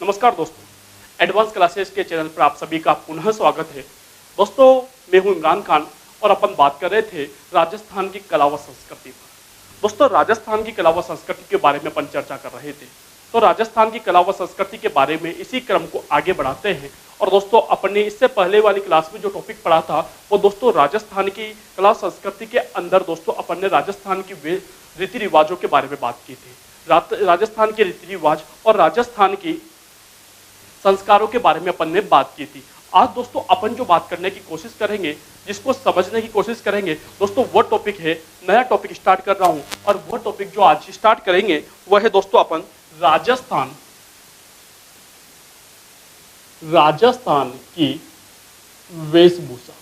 नमस्कार दोस्तों, advance classes के चैनल पर आप सभी का पुनः स्वागत है। दोस्तों, मैं हूं इमरान खान और अपन बात कर रहे थे राजस्थान की कला व संस्कृति पर। दोस्तों, राजस्थान की कला व संस्कृति के बारे में अपन चर्चा कर रहे थे, तो राजस्थान की कला व संस्कृति के बारे में इसी क्रम को आगे बढ़ाते हैं। और दोस्तों, अपन ने इससे पहले वाली क्लास में जो टॉपिक पढ़ा था वो दोस्तों राजस्थान की कला संस्कृति के अंदर दोस्तों अपन ने राजस्थान की रीति रिवाजों के बारे में बात की थी। राजस्थान के रीति रिवाज और राजस्थान की संस्कारों के बारे में अपन ने बात की थी। आज दोस्तों अपन जो बात करने की कोशिश करेंगे, जिसको समझने की कोशिश करेंगे दोस्तों, वो टॉपिक है, नया टॉपिक स्टार्ट कर रहा हूं। और वो टॉपिक जो आज स्टार्ट करेंगे वह है दोस्तों अपन राजस्थान की वेशभूषा।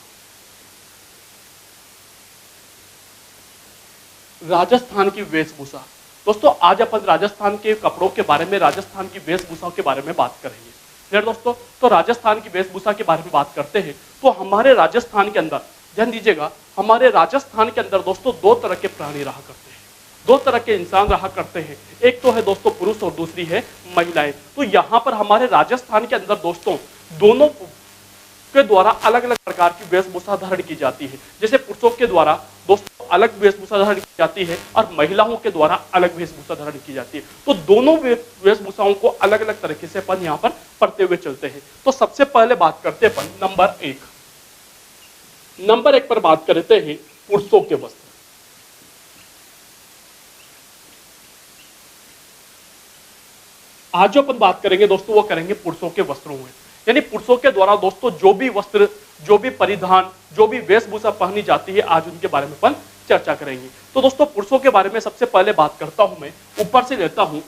राजस्थान की वेशभूषा दोस्तों, आज अपन राजस्थान के कपड़ों के बारे में, राजस्थान की वेशभूषा के बारे में बात करेंगे। फिर दोस्तों, तो राजस्थान की वेशभूषा के बारे में बात करते हैं तो हमारे राजस्थान के अंदर ध्यान दीजिएगा, हमारे राजस्थान के अंदर दोस्तों दो तरह के प्राणी रहा करते हैं, दो तरह के इंसान रहा करते हैं। एक तो है दोस्तों पुरुष और दूसरी है महिलाएं। तो यहाँ पर हमारे राजस्थान के अंदर दोस्तों दोनों के द्वारा अलग अलग प्रकार की वेशभूषा धारण की जाती है। जैसे पुरुषों के द्वारा दोस्तों अलग वेशभूषा धारण की जाती है और महिलाओं के द्वारा अलग वेशभूषा धारण की जाती है। तो दोनों वेशभूषाओं को अलग अलग तरीके से अपन यहाँ पर पढ़ते हुए चलते हैं। तो सबसे पहले बात करते हैं अपन नंबर एक पर बात करते हैं पुरुषों के वस्त्र। आज जो अपन बात करेंगे दोस्तों वो करेंगे पुरुषों के वस्त्रों में, यानी पुरुषों के द्वारा दोस्तों जो भी वस्त्र, जो भी परिधान, जो भी वेशभूषा पहनी जाती है, आज उनके बारे में अपन चर्चा करेंगे। तो दोस्तों पुरुषों के बारे में सबसे पहले बात करता हूं, मैं ऊपर से लेता हूं,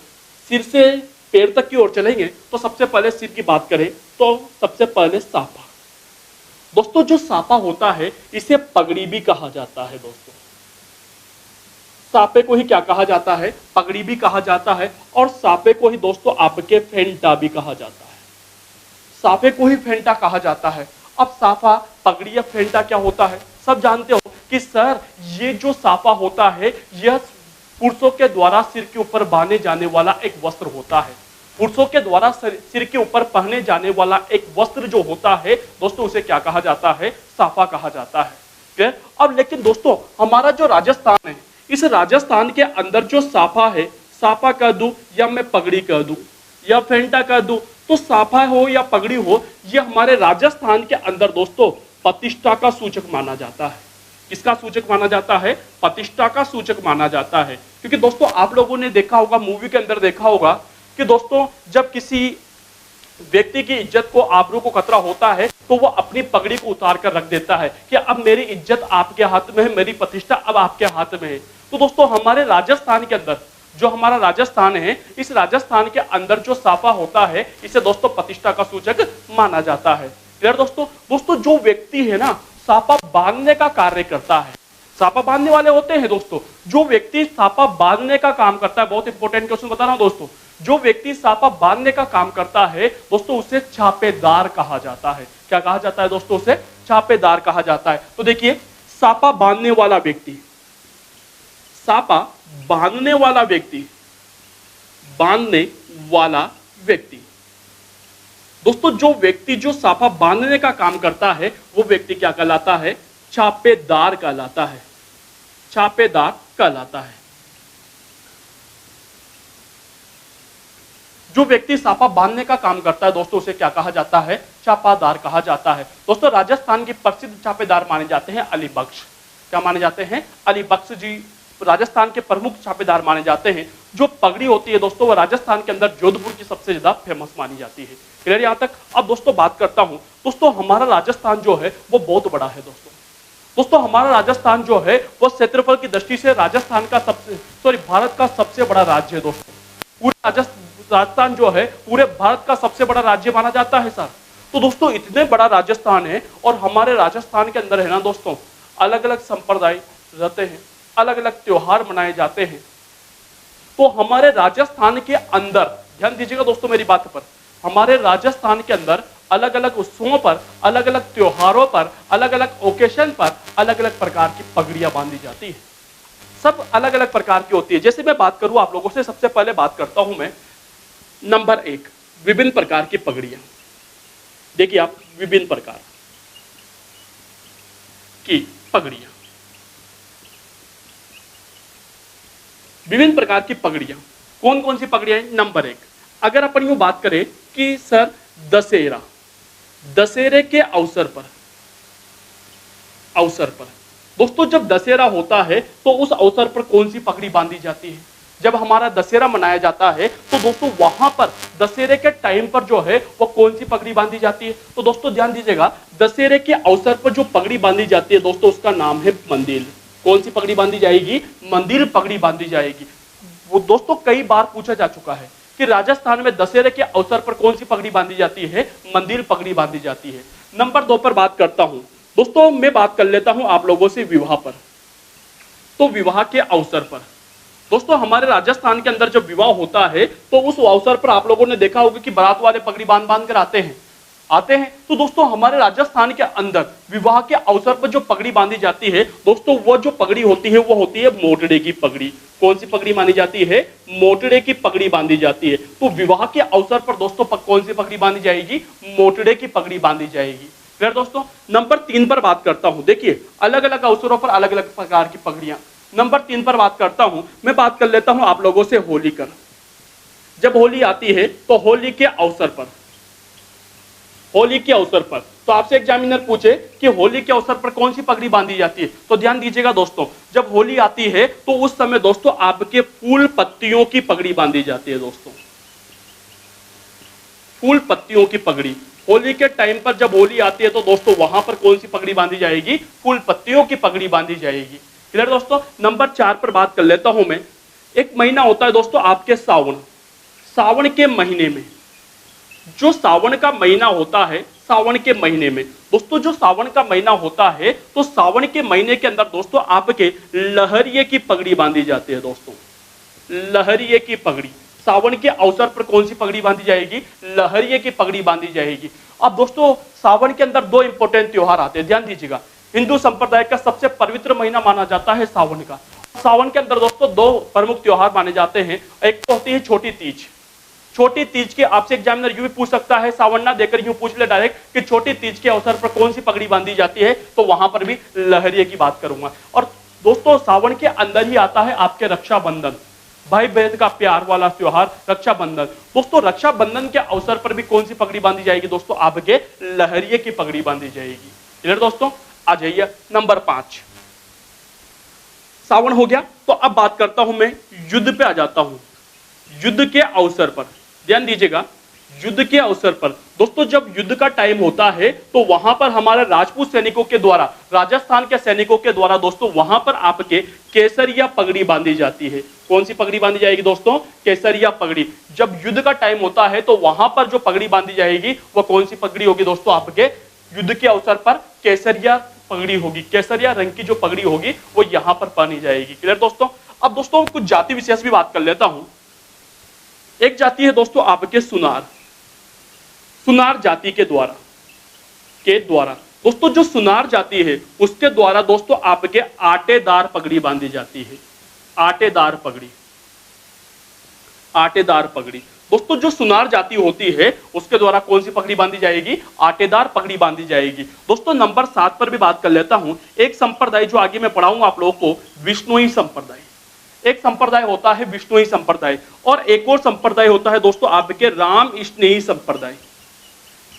सिर से पैर तक की ओर चलेंगे। तो सबसे पहले सिर की बात करें तो सबसे पहले साफा। दोस्तों जो साफा होता है इसे पगड़ी भी कहा जाता है। दोस्तों साफे को ही क्या कहा जाता है? पगड़ी भी कहा जाता है। और साफे को ही दोस्तों आपके फेंटा भी कहा जाता है। साफे को ही फेंटा कहा जाता है। अब साफा, पगड़ी या फेंटा क्या होता है? सब जानते हो कि सर ये जो साफा होता है यह पुरुषों के द्वारा सिर के ऊपर बांधे जाने वाला एक वस्त्र होता है। पुरुषों के द्वारा सिर के ऊपर पहने जाने वाला एक वस्त्र जो होता है दोस्तों उसे क्या कहा जाता है? साफा कहा जाता है। ठीक? अब लेकिन दोस्तों हमारा जो राजस्थान है, इस राजस्थान के अंदर जो साफा है, साफा कह दूं या मैं पगड़ी कह दूं या फेंटा कह दूं, तो साफा हो या पगड़ी हो, यह हमारे राजस्थान के अंदर दोस्तों प्रतिष्ठा का सूचक माना जाता है। किसका सूचक माना जाता है? प्रतिष्ठा का सूचक माना जाता है। क्योंकि दोस्तों आप लोगों ने देखा होगा, मूवी के अंदर देखा होगा कि दोस्तों जब किसी व्यक्ति की इज्जत को, आबरू को खतरा होता है तो वो अपनी पगड़ी को उतार कर रख देता है कि अब मेरी इज्जत आपके हाथ में है, मेरी प्रतिष्ठा अब आपके हाथ में है। तो दोस्तों हमारे राजस्थान के अंदर, जो हमारा राजस्थान है, इस राजस्थान के अंदर जो साफा होता है इसे दोस्तों प्रतिष्ठा का सूचक माना जाता है। क्लियर दोस्तों जो व्यक्ति है ना साफा बांधने का कार्य करता है, साफा बांधने वाले होते हैं दोस्तों, जो व्यक्ति साफा बांधने का काम करता है, बहुत इंपॉर्टेंट क्वेश्चन बता रहा हूं दोस्तों, जो व्यक्ति साफा बांधने का काम करता है दोस्तों उसे छापेदार कहा जाता है। क्या कहा जाता है दोस्तों? उसे छापेदार कहा जाता है। तो देखिए साफा बांधने वाला व्यक्ति, साफा बांधने वाला व्यक्ति, बांधने वाला व्यक्ति दोस्तों, जो व्यक्ति जो साफा बांधने का काम करता है वो व्यक्ति क्या कहलाता है? छापेदार कहलाता है। छापेदार कहलाता है। जो व्यक्ति साफा बांधने का काम करता है दोस्तों उसे क्या कहा जाता है? छापादार कहा जाता है। दोस्तों राजस्थान के प्रसिद्ध छापेदार माने जाते हैं अली बख्श। क्या माने जाते हैं? अली बख्श जी राजस्थान के प्रमुख छापेदार माने जाते हैं। जो पगड़ी होती है दोस्तों वो राजस्थान के अंदर जोधपुर की सबसे ज्यादा फेमस मानी जाती है। क्लियर यहां तक? अब दोस्तों बात करता हूं, दोस्तों हमारा राजस्थान जो है वो बहुत बड़ा है। दोस्तों हमारा राजस्थान जो है वो क्षेत्रफल की दृष्टि से राजस्थान का भारत का सबसे बड़ा राज्य है। दोस्तों पूरे राजस्थान जो है पूरे भारत का सबसे बड़ा राज्य माना जाता है सर। तो दोस्तों इतने बड़ा राजस्थान है और हमारे राजस्थान के अंदर है ना दोस्तों अलग अलग संप्रदाय रहते हैं, अलग अलग त्योहार मनाए जाते हैं। तो हमारे राजस्थान के अंदर ध्यान दीजिएगा दोस्तों मेरी बात पर, हमारे राजस्थान के अंदर अलग अलग उत्सवों पर, अलग अलग त्योहारों पर, अलग अलग ओकेशन पर अलग अलग प्रकार की पगड़ियां बांधी जाती है। सब अलग अलग प्रकार की होती है। जैसे मैं बात करूं आप लोगों से, सबसे पहले बात करता हूं मैं नंबर एक विभिन्न प्रकार की पगड़ियां। देखिए आप, विभिन्न प्रकार की पगड़ियां, विभिन्न प्रकार की पगड़ियां कौन कौन सी पगड़ियां हैं? नंबर 1, अगर अपन यूं बात करें कि सर दशहरा, दशहरे के अवसर पर दोस्तों जब दशहरा होता है तो उस अवसर पर कौन सी पगड़ी बांधी जाती है? जब हमारा दशहरा मनाया जाता है तो दोस्तों वहां पर दशहरे के टाइम पर जो है वो कौन सी पगड़ी बांधी जाती है? तो दोस्तों ध्यान दीजिएगा, दशहरे के अवसर पर जो पगड़ी बांधी जाती है दोस्तों उसका नाम है मंदिर। कौन सी पगड़ी बांधी जाएगी? मंदिर पगड़ी बांधी जाएगी। वो दोस्तों कई बार पूछा जा चुका है कि राजस्थान में दशहरे के अवसर पर कौन सी पगड़ी बांधी जाती है? मंदिर पगड़ी बांधी जाती है। नंबर 2 पर बात करता हूं दोस्तों, मैं बात कर लेता हूं आप लोगों से विवाह पर। तो विवाह के अवसर पर दोस्तों हमारे राजस्थान के अंदर जब विवाह होता है तो उस अवसर पर आप लोगों ने देखा होगा कि बारात वाले पगड़ी बांध बांध कर आते हैं। तो दोस्तों हमारे राजस्थान के अंदर विवाह के अवसर पर जो पगड़ी बांधी जाती है दोस्तों, वो जो पगड़ी होती है वो होती है मोटड़े की पगड़ी। कौन सी पगड़ी मानी जाती है? मोटड़े की पगड़ी बांधी जाती है। तो विवाह के अवसर पर दोस्तों कौन सी पगड़ी बांधी जाएगी? मोटड़े की पगड़ी बांधी जाएगी। फिर दोस्तों नंबर 3 पर बात करता हूं। देखिए अलग अलग अवसरों पर अलग अलग प्रकार की पगड़ियां। नंबर 3 पर बात करता हूं, मैं बात कर लेता हूं आप लोगों से होली कर। जब होली आती है तो होली के अवसर पर तो आपसे एग्जामिनर पूछे कि होली के अवसर पर कौन सी पगड़ी बांधी जाती है, तो ध्यान दीजिएगा दोस्तों, जब होली आती है तो उस समय दोस्तों आपके फूल पत्तियों की पगड़ी बांधी जाती है। दोस्तों फूल पत्तियों की पगड़ी, होली के टाइम पर जब होली आती है तो दोस्तों वहां पर कौन सी पगड़ी बांधी जाएगी? फूल पत्तियों की पगड़ी बांधी जाएगी। क्लियर दोस्तों? नंबर 4 पर बात कर लेता हूं मैं। एक महीना होता है दोस्तों आपके सावन के महीने में, जो सावन का महीना होता है, सावन के महीने में दोस्तों जो सावन का महीना होता है तो सावन के महीने के अंदर दोस्तों आपके लहरिये की पगड़ी बांधी जाती है। दोस्तों लहरिये की पगड़ी, सावन के अवसर पर कौन सी पगड़ी बांधी जाएगी? लहरिये की पगड़ी बांधी जाएगी। अब दोस्तों सावन के अंदर 2 इंपॉर्टेंट त्योहार आते हैं, ध्यान दीजिएगा। हिंदू संप्रदाय का सबसे पवित्र महीना माना जाता है सावन का। सावन के अंदर दोस्तों 2 प्रमुख त्योहार माने जाते हैं। एक तो होती है छोटी तीज। छोटी तीज के आपसे एग्जामिनर यूं भी पूछ सकता है, सावन ना देकर यूं पूछ ले डायरेक्ट कि छोटी तीज के अवसर पर कौन सी पगड़ी बांधी जाती है, तो वहां पर भी लहरिये की बात करूंगा। और दोस्तों सावन के अंदर ही आता है आपके रक्षाबंधन, भाई बहन का प्यार वाला त्योहार रक्षाबंधन। दोस्तों रक्षाबंधन के अवसर पर भी कौन सी पगड़ी बांधी जाएगी? दोस्तों आपके लहरिये की पगड़ी बांधी जाएगी। क्लियर दोस्तों? आ जाइए नंबर 5। सावन हो गया, तो अब बात करता हूं मैं युद्ध पे आ जाता हूं। युद्ध के अवसर पर ध्यान दीजिएगा, युद्ध के अवसर पर दोस्तों जब युद्ध का टाइम होता है तो वहां पर हमारे राजपूत सैनिकों के द्वारा, राजस्थान के सैनिकों के द्वारा दोस्तों वहां पर आपके केसरिया पगड़ी बांधी जाती है। कौन सी पगड़ी बांधी जाएगी दोस्तों? केसरिया पगड़ी। जब युद्ध का टाइम होता है तो वहां पर जो पगड़ी बांधी जाएगी वो कौन सी पगड़ी होगी दोस्तों? आपके युद्ध के अवसर पर केसरिया पगड़ी होगी। केसरिया रंग की जो पगड़ी होगी वो यहां पर पहनी जाएगी। क्लियर दोस्तों? अब दोस्तों कुछ जाति विशेष भी बात कर लेता हूं। एक जाति है दोस्तों आपके सुनार जाति के द्वारा दोस्तों जो सुनार जाति है उसके द्वारा दोस्तों आपके आटेदार पगड़ी बांधी जाती है। आटेदार पगड़ी दोस्तों जो सुनार जाति होती है उसके द्वारा कौन सी पगड़ी बांधी जाएगी? आटेदार पगड़ी बांधी जाएगी। दोस्तों नंबर 7 पर भी बात कर लेता हूं। एक संप्रदाय जो आगे मैं पढ़ाऊंगा आप लोगों को, विष्णुई संप्रदाय। एक संप्रदाय होता है विष्णुई संप्रदाय और एक और संप्रदाय होता है दोस्तों आपके राम स्नेही संप्रदाय।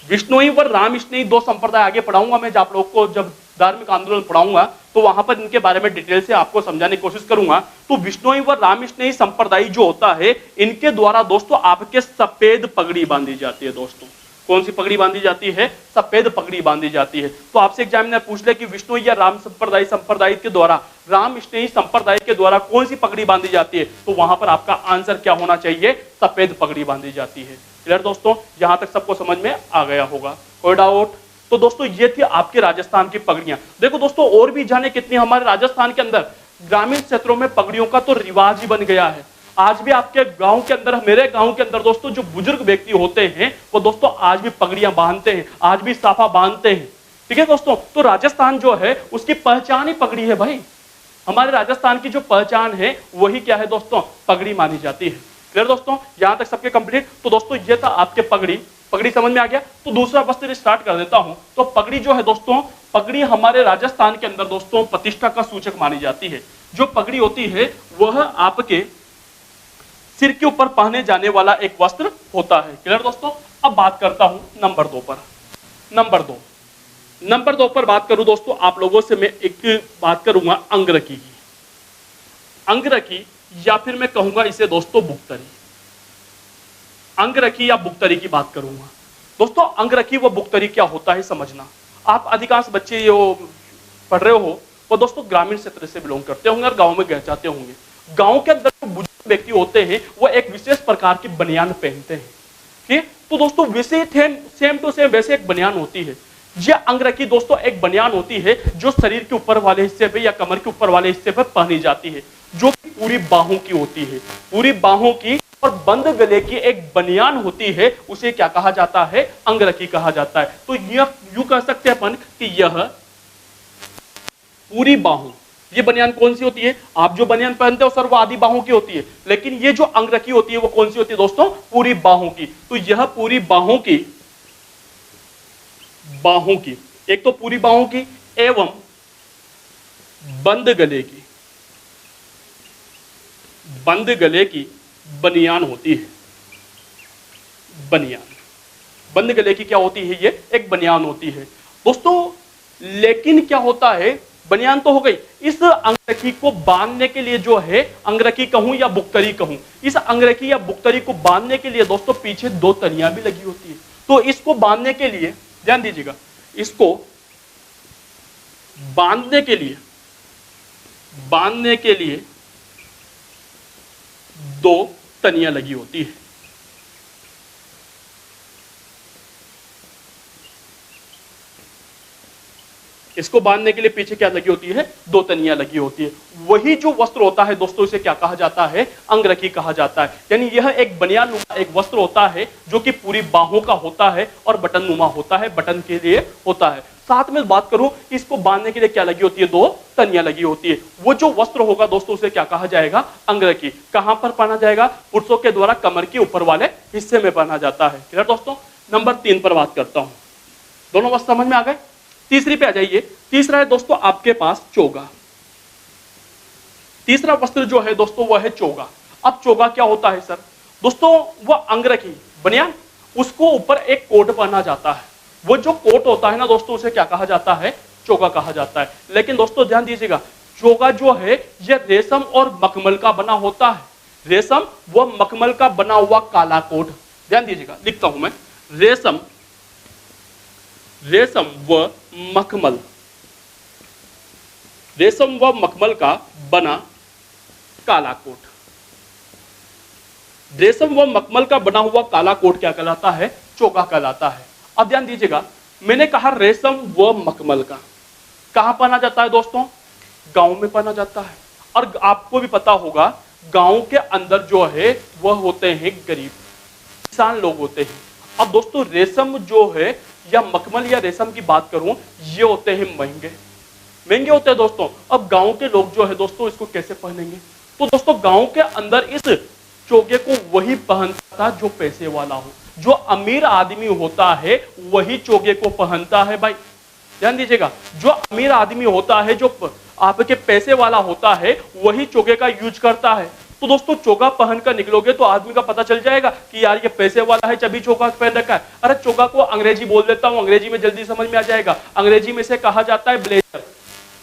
विष्णुई व राम स्नेही 2 संप्रदाय आगे पढ़ाऊंगा मैं, आप लोग को जब धार्मिक आंदोलन पढ़ाऊंगा तो वहां पर इनके बारे में डिटेल से आपको समझाने की कोशिश करूंगा। तो विष्णुई व राम स्नेही संप्रदाय जो होता है इनके द्वारा दोस्तों आपके सफेद पगड़ी बांधी जाती है। दोस्तों कौन सी पगड़ी बांधी जाती है? सफेद पगड़ी बांधी जाती है। तो आपसे एग्जामिनर पूछ ले कि विष्णु या राम संप्रदाय के द्वारा, राम स्नेही संप्रदाय के द्वारा कौन सी पगड़ी बांधी जाती है, तो वहां पर आपका आंसर क्या होना चाहिए? सफेद पगड़ी बांधी जाती है। क्लियर दोस्तों? यहां तक सबको समझ में आ गया होगा, कोई डाउट? तो दोस्तों ये थी आपके राजस्थान की पगड़ियां। देखो दोस्तों और भी जाने कितनी हमारे राजस्थान के अंदर ग्रामीण क्षेत्रों में पगड़ियों का तो रिवाज ही बन गया है। आज भी आपके गांव के अंदर, मेरे गांव के अंदर दोस्तों जो बुजुर्ग व्यक्ति होते हैं वो दोस्तों आज भी पगड़ियां बांधते हैं, आज भी साफा बांधते हैं। ठीक है दोस्तों? तो राजस्थान जो है उसकी पहचान ही पगड़ी है भाई। हमारे राजस्थान की जो पहचान है वही क्या है दोस्तों? पगड़ी मानी जाती है। क्लियर दोस्तों, यहां तक सबके कंप्लीट। तो दोस्तों ये था आपके पगड़ी। पगड़ी समझ में आ गया। तो दूसरा वस्त्र स्टार्ट कर देता हूं। तो पगड़ी जो है दोस्तों, पगड़ी हमारे राजस्थान के अंदर दोस्तों प्रतिष्ठा का सूचक मानी जाती है। जो पगड़ी होती है वह आपके सिर के ऊपर पहने जाने वाला एक वस्त्र होता है। क्लियर दोस्तों। अब बात करता हूं नंबर 2 पर। नंबर 2 पर बात करूं दोस्तों, आप लोगों से मैं एक बात करूंगा अंगरखी की। अंगरखी या फिर मैं कहूंगा इसे दोस्तों बुक्तरी। अंगरखी या बुक्तरी की बात करूंगा दोस्तों। अंगरखी व बुक्तरी क्या होता है समझना। आप अधिकांश बच्चे जो पढ़ रहे हो वो दोस्तों ग्रामीण क्षेत्र से बिलोंग करते होंगे और गांव में रह जाते होंगे। गांव के अंदर जो बुजुर्ग व्यक्ति होते हैं वो एक विशेष प्रकार की बनियान पहनते हैं। ठीक, तो दोस्तों वैसे सेम टू सेम वैसे एक बनियान होती है। यह अंगरखी दोस्तों एक बनियान होती है जो शरीर के ऊपर वाले हिस्से पे या कमर के ऊपर वाले हिस्से पे पहनी जाती है, जो कि पूरी बाहों की होती है। पूरी बाहों की और बंद गले की एक बनियान होती है, उसे क्या कहा जाता है? अंगरखी कहा जाता है। तो यह यूं कह सकते हैं अपन कि यह पूरी बाहों, ये बनियान कौन सी होती है? आप जो बनियान पहनते हो सर वो आधी बाहों की होती है, लेकिन ये जो अंगरखी होती है वो कौन सी होती है दोस्तों? पूरी बाहों की। तो यह पूरी बाहों की एक तो पूरी बाहों की एवं बंद गले की बनियान होती है। बनियान, बंद गले की क्या होती है? ये एक बनियान होती है दोस्तों। लेकिन क्या होता है, बनियान तो हो गई, इस अंगरखी को बांधने के लिए जो है, अंगरखी कहूं या बुक्तरी कहूं, इस अंगरखी या बुक्तरी को बांधने के लिए दोस्तों पीछे 2 तनियां भी लगी होती है। तो इसको बांधने के लिए ध्यान दीजिएगा, इसको बांधने के लिए 2 तनियां लगी होती है। इसको बांधने के लिए पीछे क्या लगी होती है? 2 तनियां लगी होती है। वही जो वस्त्र होता है दोस्तों, इसे क्या कहा जाता है? अंगरखी कहा जाता है। यानी यह एक बनियान नुमा एक वस्त्र होता है जो कि पूरी बाहों का होता है और बटन नुमा होता है, बटन के लिए होता है। साथ में बात करूं, इसको बांधने के लिए क्या लगी होती है? 2 तनियां लगी होती है। वो जो वस्त्र होगा दोस्तों उसे क्या कहा जाएगा? अंगरखी। कहां पर पहना जाएगा? पुरुषों के द्वारा कमर के ऊपर वाले हिस्से में पहना जाता है। क्लियर दोस्तों। नंबर 3 पर बात करता हूं। दोनों वस्त्र समझ में आ गए। तीसरी पे आ जाइए। तीसरा है दोस्तों आपके पास चोगा। तीसरा वस्त्र जो है दोस्तों वह है चोगा। अब चोगा क्या होता है सर? दोस्तों वह अंगरखी बनियान, उसको ऊपर एक कोट पहना जाता है। वो जो कोट होता है ना दोस्तों, उसे क्या कहा जाता है? चोगा कहा जाता है। लेकिन दोस्तों ध्यान दीजिएगा, चोगा जो है यह रेशम और मखमल का बना होता है। रेशम व मखमल का बना हुआ काला कोट। ध्यान दीजिएगा, लिखता हूं मैं, रेशम व मखमल का बना काला कोट। रेशम व मखमल का बना हुआ काला कोट क्या कहलाता है? चोगा कहलाता है। अब ध्यान दीजिएगा, मैंने कहा रेशम व मखमल का, कहां पहना जाता है दोस्तों? गांव में पहना जाता है। और आपको भी पता होगा गांव के अंदर जो है वह होते हैं गरीब किसान लोग होते हैं। अब दोस्तों रेशम जो है या मखमल या रेशम की बात करूं, ये होते हैं महंगे होते हैं दोस्तों। अब गांव के लोग जो है दोस्तों इसको कैसे पहनेंगे? तो दोस्तों गांव के अंदर इस चोगे को वही पहनता था जो पैसे वाला हो। जो अमीर आदमी होता है वही चोगे को पहनता है भाई। ध्यान दीजिएगा, जो अमीर आदमी होता है, जो आपके पैसे वाला होता है, वही चोगे का यूज करता है। तो दोस्तों चोगा पहनकर निकलोगे तो आदमी का पता चल जाएगा कि यार ये पैसे वाला है, जब भी चोगा पहन रखा है। अरे चोगा को अंग्रेजी बोल देता हूं, अंग्रेजी में जल्दी समझ में आ जाएगा। अंग्रेजी में से कहा जाता है ब्लेजर।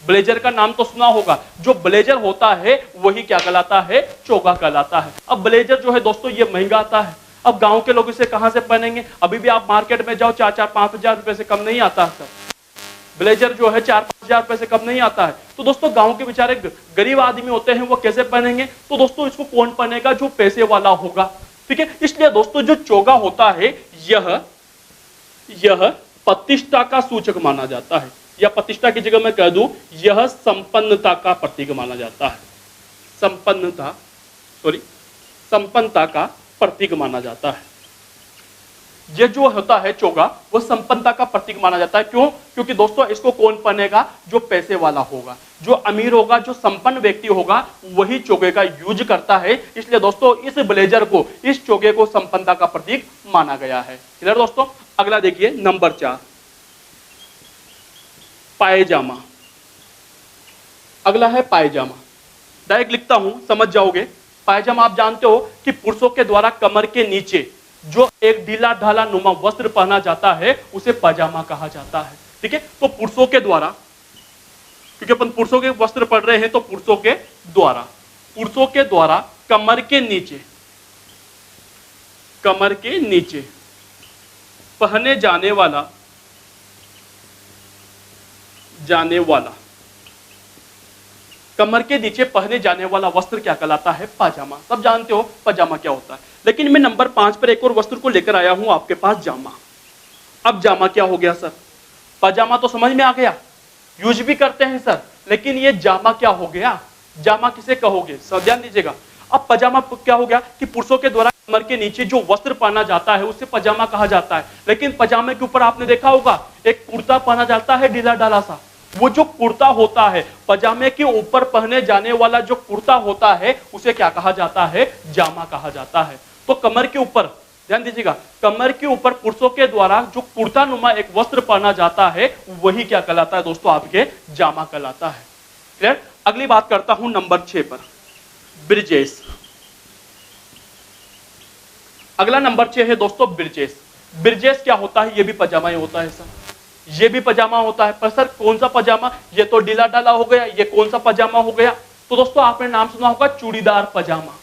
ब्लेजर का नाम तो सुना होगा। जो ब्लेजर होता है वही क्या कहलाता है? चोगा कहलाता है। अब ब्लेजर जो है दोस्तों ये महंगा आता है। अब गांव के लोग इसे कहां से पहनेंगे? अभी भी आप मार्केट में जाओ, 4-5 हजार रुपए से कम नहीं आता सर। ब्लेजर जो है 4-5 हजार रुपए से कम नहीं आता है। तो दोस्तों गांव के बेचारे गरीब आदमी होते हैं, वो कैसे पहनेंगे? तो दोस्तों इसको कौन पहनेगा? जो पैसे वाला होगा। ठीक है, इसलिए दोस्तों जो चोगा होता है यह प्रतिष्ठा का सूचक माना जाता है, या प्रतिष्ठा की जगह मैं कह दूं यह संपन्नता का प्रतीक माना जाता है। संपन्नता का प्रतीक माना जाता है। ये जो होता है चोगा वो संपन्नता का प्रतीक माना जाता है। क्यों? क्योंकि दोस्तों इसको कौन पहनेगा? जो पैसे वाला होगा, जो अमीर होगा, जो संपन्न व्यक्ति होगा वही चोगे का यूज करता है। इसलिए दोस्तों इस ब्लेजर को, इस चोगे को संपन्नता का प्रतीक माना गया है। क्लियर दोस्तों? अगला देखिए नंबर 4, पायजामा। अगला है पायजामा। डायरेक्ट लिखता हूं, समझ जाओगे। पायजामा आप जानते हो कि पुरुषों के द्वारा कमर के नीचे जो एक ढीला ढाला नुमा वस्त्र पहना जाता है उसे पायजामा कहा जाता है। ठीक है, तो पुरुषों के द्वारा, क्योंकि अपन पुरुषों के वस्त्र पढ़ रहे हैं, तो पुरुषों के द्वारा कमर के नीचे पहने जाने वाला कमर के नीचे पहने जाने वाला वस्त्र क्या कहलाता है? पाजामा। सब जानते हो पाजामा क्या होता है। लेकिन मैं नंबर 5 पर एक और वस्त्र को लेकर आया हूं आपके पास, जामा। अब जामा क्या हो गया सर? पाजामा तो समझ में आ गया, यूज भी करते हैं सर, लेकिन ये जामा क्या हो गया? जामा किसे कहोगे? सर ध्यान दीजिएगा। अब पजामा क्या हो गया कि पुरुषों के द्वारा कमर के नीचे जो वस्त्र पहना जाता है उसे पजामा कहा जाता है। लेकिन पजामे के ऊपर आपने देखा होगा एक कुर्ता पहना जाता है ढीला ढाला सा। वो जो कुर्ता होता है, पजामे के ऊपर पहने जाने वाला जो कुर्ता होता है उसे क्या कहा जाता है? जामा कहा जाता है। तो कमर के ऊपर, ध्यान दीजिएगा, कमर के ऊपर पुरुषों के द्वारा जो कुर्ता नुमा एक वस्त्र पहना जाता है वही क्या कहलाता है दोस्तों? आपके जामा कहलाता है। क्लियर? अगली बात करता हूं नंबर 6 पर, ब्रिजेश। अगला नंबर 6 है दोस्तों ब्रिजेश। ब्रिजेश क्या होता है? ये भी पजामा ही होता है सर, ये भी पजामा होता है। पर सर कौन सा पजामा? ये तो ढीला ढाला हो गया, ये कौन सा पजामा हो गया? तो दोस्तों आपने नाम सुना होगा चूड़ीदार पजामा।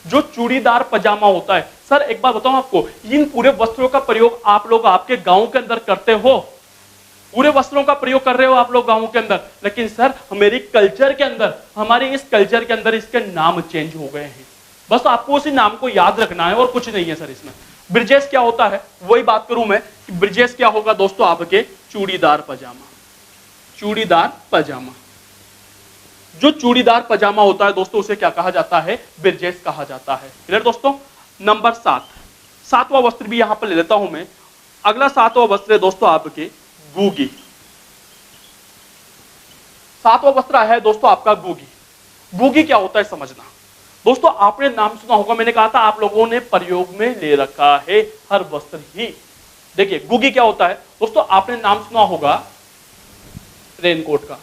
जो चूड़ीदार पजामा होता है, सर एक बात बताऊं आपको, इन पूरे वस्त्रों का प्रयोग आप लोग आपके गांव के अंदर करते हो, पूरे वस्त्रों का प्रयोग कर रहे हो आप लोग गांव के अंदर। लेकिन सर हमारी कल्चर के अंदर, हमारे इस कल्चर के अंदर इसके नाम चेंज हो गए हैं। बस आपको उसी नाम को याद रखना है और कुछ नहीं है सर इसमें। ब्रिजेश क्या होता है वही बात करूं मैं कि ब्रिजेश क्या होगा दोस्तों? आपके चूड़ीदार पजामा। चूड़ीदार पजामा, जो चूड़ीदार पजामा होता है दोस्तों उसे क्या कहा जाता है? ब्रिजेश कहा जाता है। क्लियर दोस्तों? नंबर 7, सातवां वस्त्र भी यहां पर ले लेता हूं मैं। अगला 7वां वस्त्र है दोस्तों आपके गूगी। 7वां वस्त्र है दोस्तों आपका गूगी। गूगी क्या होता है समझना दोस्तों। आपने नाम सुना होगा, मैंने कहा था आप लोगों ने प्रयोग में ले रखा है हर वस्त्र ही। देखिए गूगी क्या होता है दोस्तों, आपने नाम सुना होगा रेनकोट का,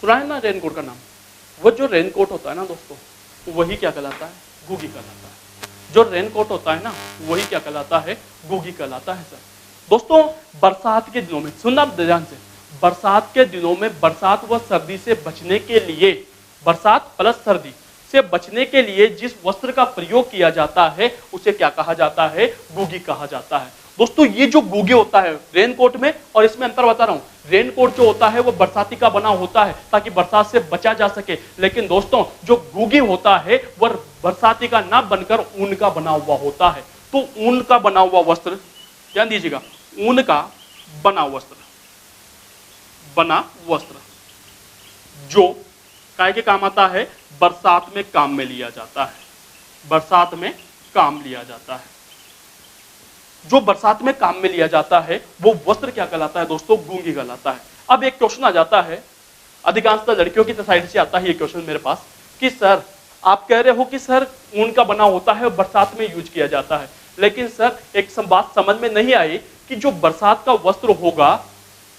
सुना है ना रेनकोट का नाम। वो जो रेनकोट होता है ना दोस्तों वही क्या कहलाता है? गूगी कहलाता है। जो रेनकोट होता है ना वही क्या कहलाता है? गूगी कहलाता है सर। दोस्तों बरसात के दिनों में, सुनना ध्यान से, बरसात के दिनों में बरसात व सर्दी से बचने के लिए, बरसात प्लस सर्दी से बचने के लिए जिस वस्त्र का प्रयोग किया जाता है उसे क्या कहा जाता है? गूगी कहा जाता है। दोस्तों ये जो गूगी होता है रेनकोट में, और इसमें अंतर बता रहा हूं, रेनकोट जो होता है वो बरसाती का बना होता है ताकि बरसात से बचा जा सके। लेकिन दोस्तों जो गूगी होता है वह बरसाती का ना बनकर ऊन का बना हुआ होता है। तो ऊन का बना हुआ वस्त्र, ध्यान दीजिएगा, ऊन का बना वस्त्र जो काय के काम आता है? बरसात में काम में लिया जाता है। बरसात में काम लिया जाता है। जो बरसात में काम में लिया जाता है वो वस्त्र क्या कहलाता है दोस्तों? गूंगी कहलाता है। अब एक क्वेश्चन आ जाता है, अधिकांशतः लड़कियों की साइड से आता है ये क्वेश्चन मेरे पास कि सर आप कह रहे हो कि सर ऊन का बना होता है और बरसात में यूज किया जाता है, लेकिन सर एक बात समझ में नहीं आई कि जो बरसात का वस्त्र होगा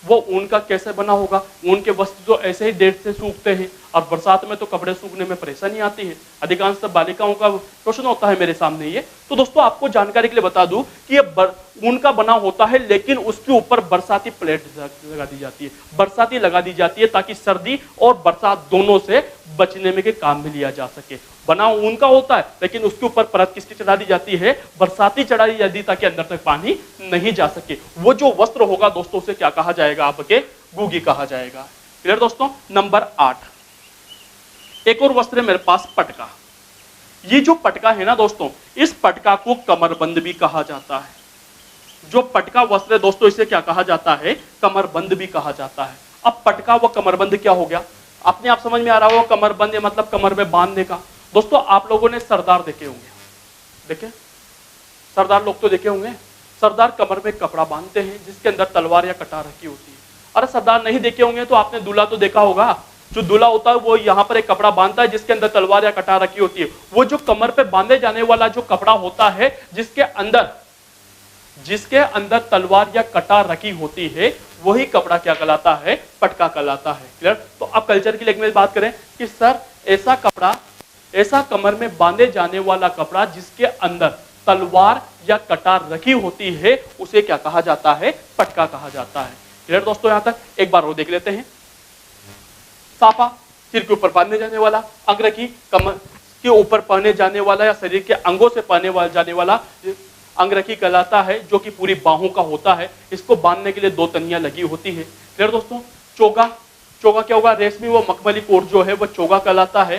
वो ऊन का कैसे बना होगा? ऊन के वस्त्र तो ऐसे ही देर से सूखते हैं और बरसात में तो कपड़े सूखने में परेशानी आती है। अधिकांश बालिकाओं का क्वेश्चन होता है मेरे सामने ये। तो दोस्तों आपको जानकारी के लिए बता दूं कि ये ऊन का बना होता है, लेकिन उसके ऊपर बरसाती प्लेट लगा दी जाती है, बरसाती लगा दी जाती है ताकि सर्दी और बरसात दोनों से बचने में के काम में लिया जा सके। बना ऊन का होता है लेकिन उसके ऊपर परत किसकी चढ़ा दी जाती है? बरसाती चढ़ा दी जाती है ताकि अंदर तक पानी नहीं जा सके। वो जो वस्त्र होगा दोस्तों उसे क्या कहा जाएगा? आपके गूगी कहा जाएगा। क्लियर दोस्तों? नंबर 8, एक और वस्त्र है मेरे पास, पटका। ये जो पटका है ना दोस्तों, इस पटका को कमरबंद भी कहा जाता है। जो पटका वस्त्र है दोस्तों इसे क्या कहा जाता है? कमरबंद भी कहा जाता है। अब पटका व कमरबंद क्या हो गया? अपने आप समझ में आ रहा होगा, कमरबंद मतलब कमर में बांधने का। दोस्तों आप लोगों ने सरदार देखे होंगे, देखे? सरदार लोग तो देखे होंगे, सरदार कमर में कपड़ा बांधते हैं जिसके अंदर तलवार या कटार रखी होती है। अरे सरदार नहीं देखे होंगे तो आपने दूल्हा तो देखा होगा, जो दूल्हा होता है वो यहाँ पर एक कपड़ा बांधता है जिसके अंदर तलवार या कटार रखी होती है। वो जो कमर पे बांधे जाने वाला जो कपड़ा होता है जिसके अंदर तलवार या कटार रखी होती है, वही कपड़ा क्या कहलाता है? पटका कहलाता है। क्लियर? तो अब कल्चर की लैंग्वेज बात करें कि सर ऐसा कमर में बांधे जाने वाला कपड़ा जिसके अंदर तलवार या कटार रखी होती है, उसे क्या कहा जाता है? पटका कहा जाता है। क्लियर दोस्तों? यहां तक एक बार वो देख लेते हैं। साफा, सिर के ऊपर बांधने जाने वाला, अंगरखी, कमर के ऊपर पहने जाने वाला या शरीर के अंगों से पहने जाने वाला अंगरखी कहलाता है, जो कि पूरी बाहों का होता है। इसको बांधने के लिए 2 तनियां लगी होती है। क्लियर दोस्तों? चोगा क्या होगा? रेशमी व मखमली कोट जो है वह चोगा कहलाता है।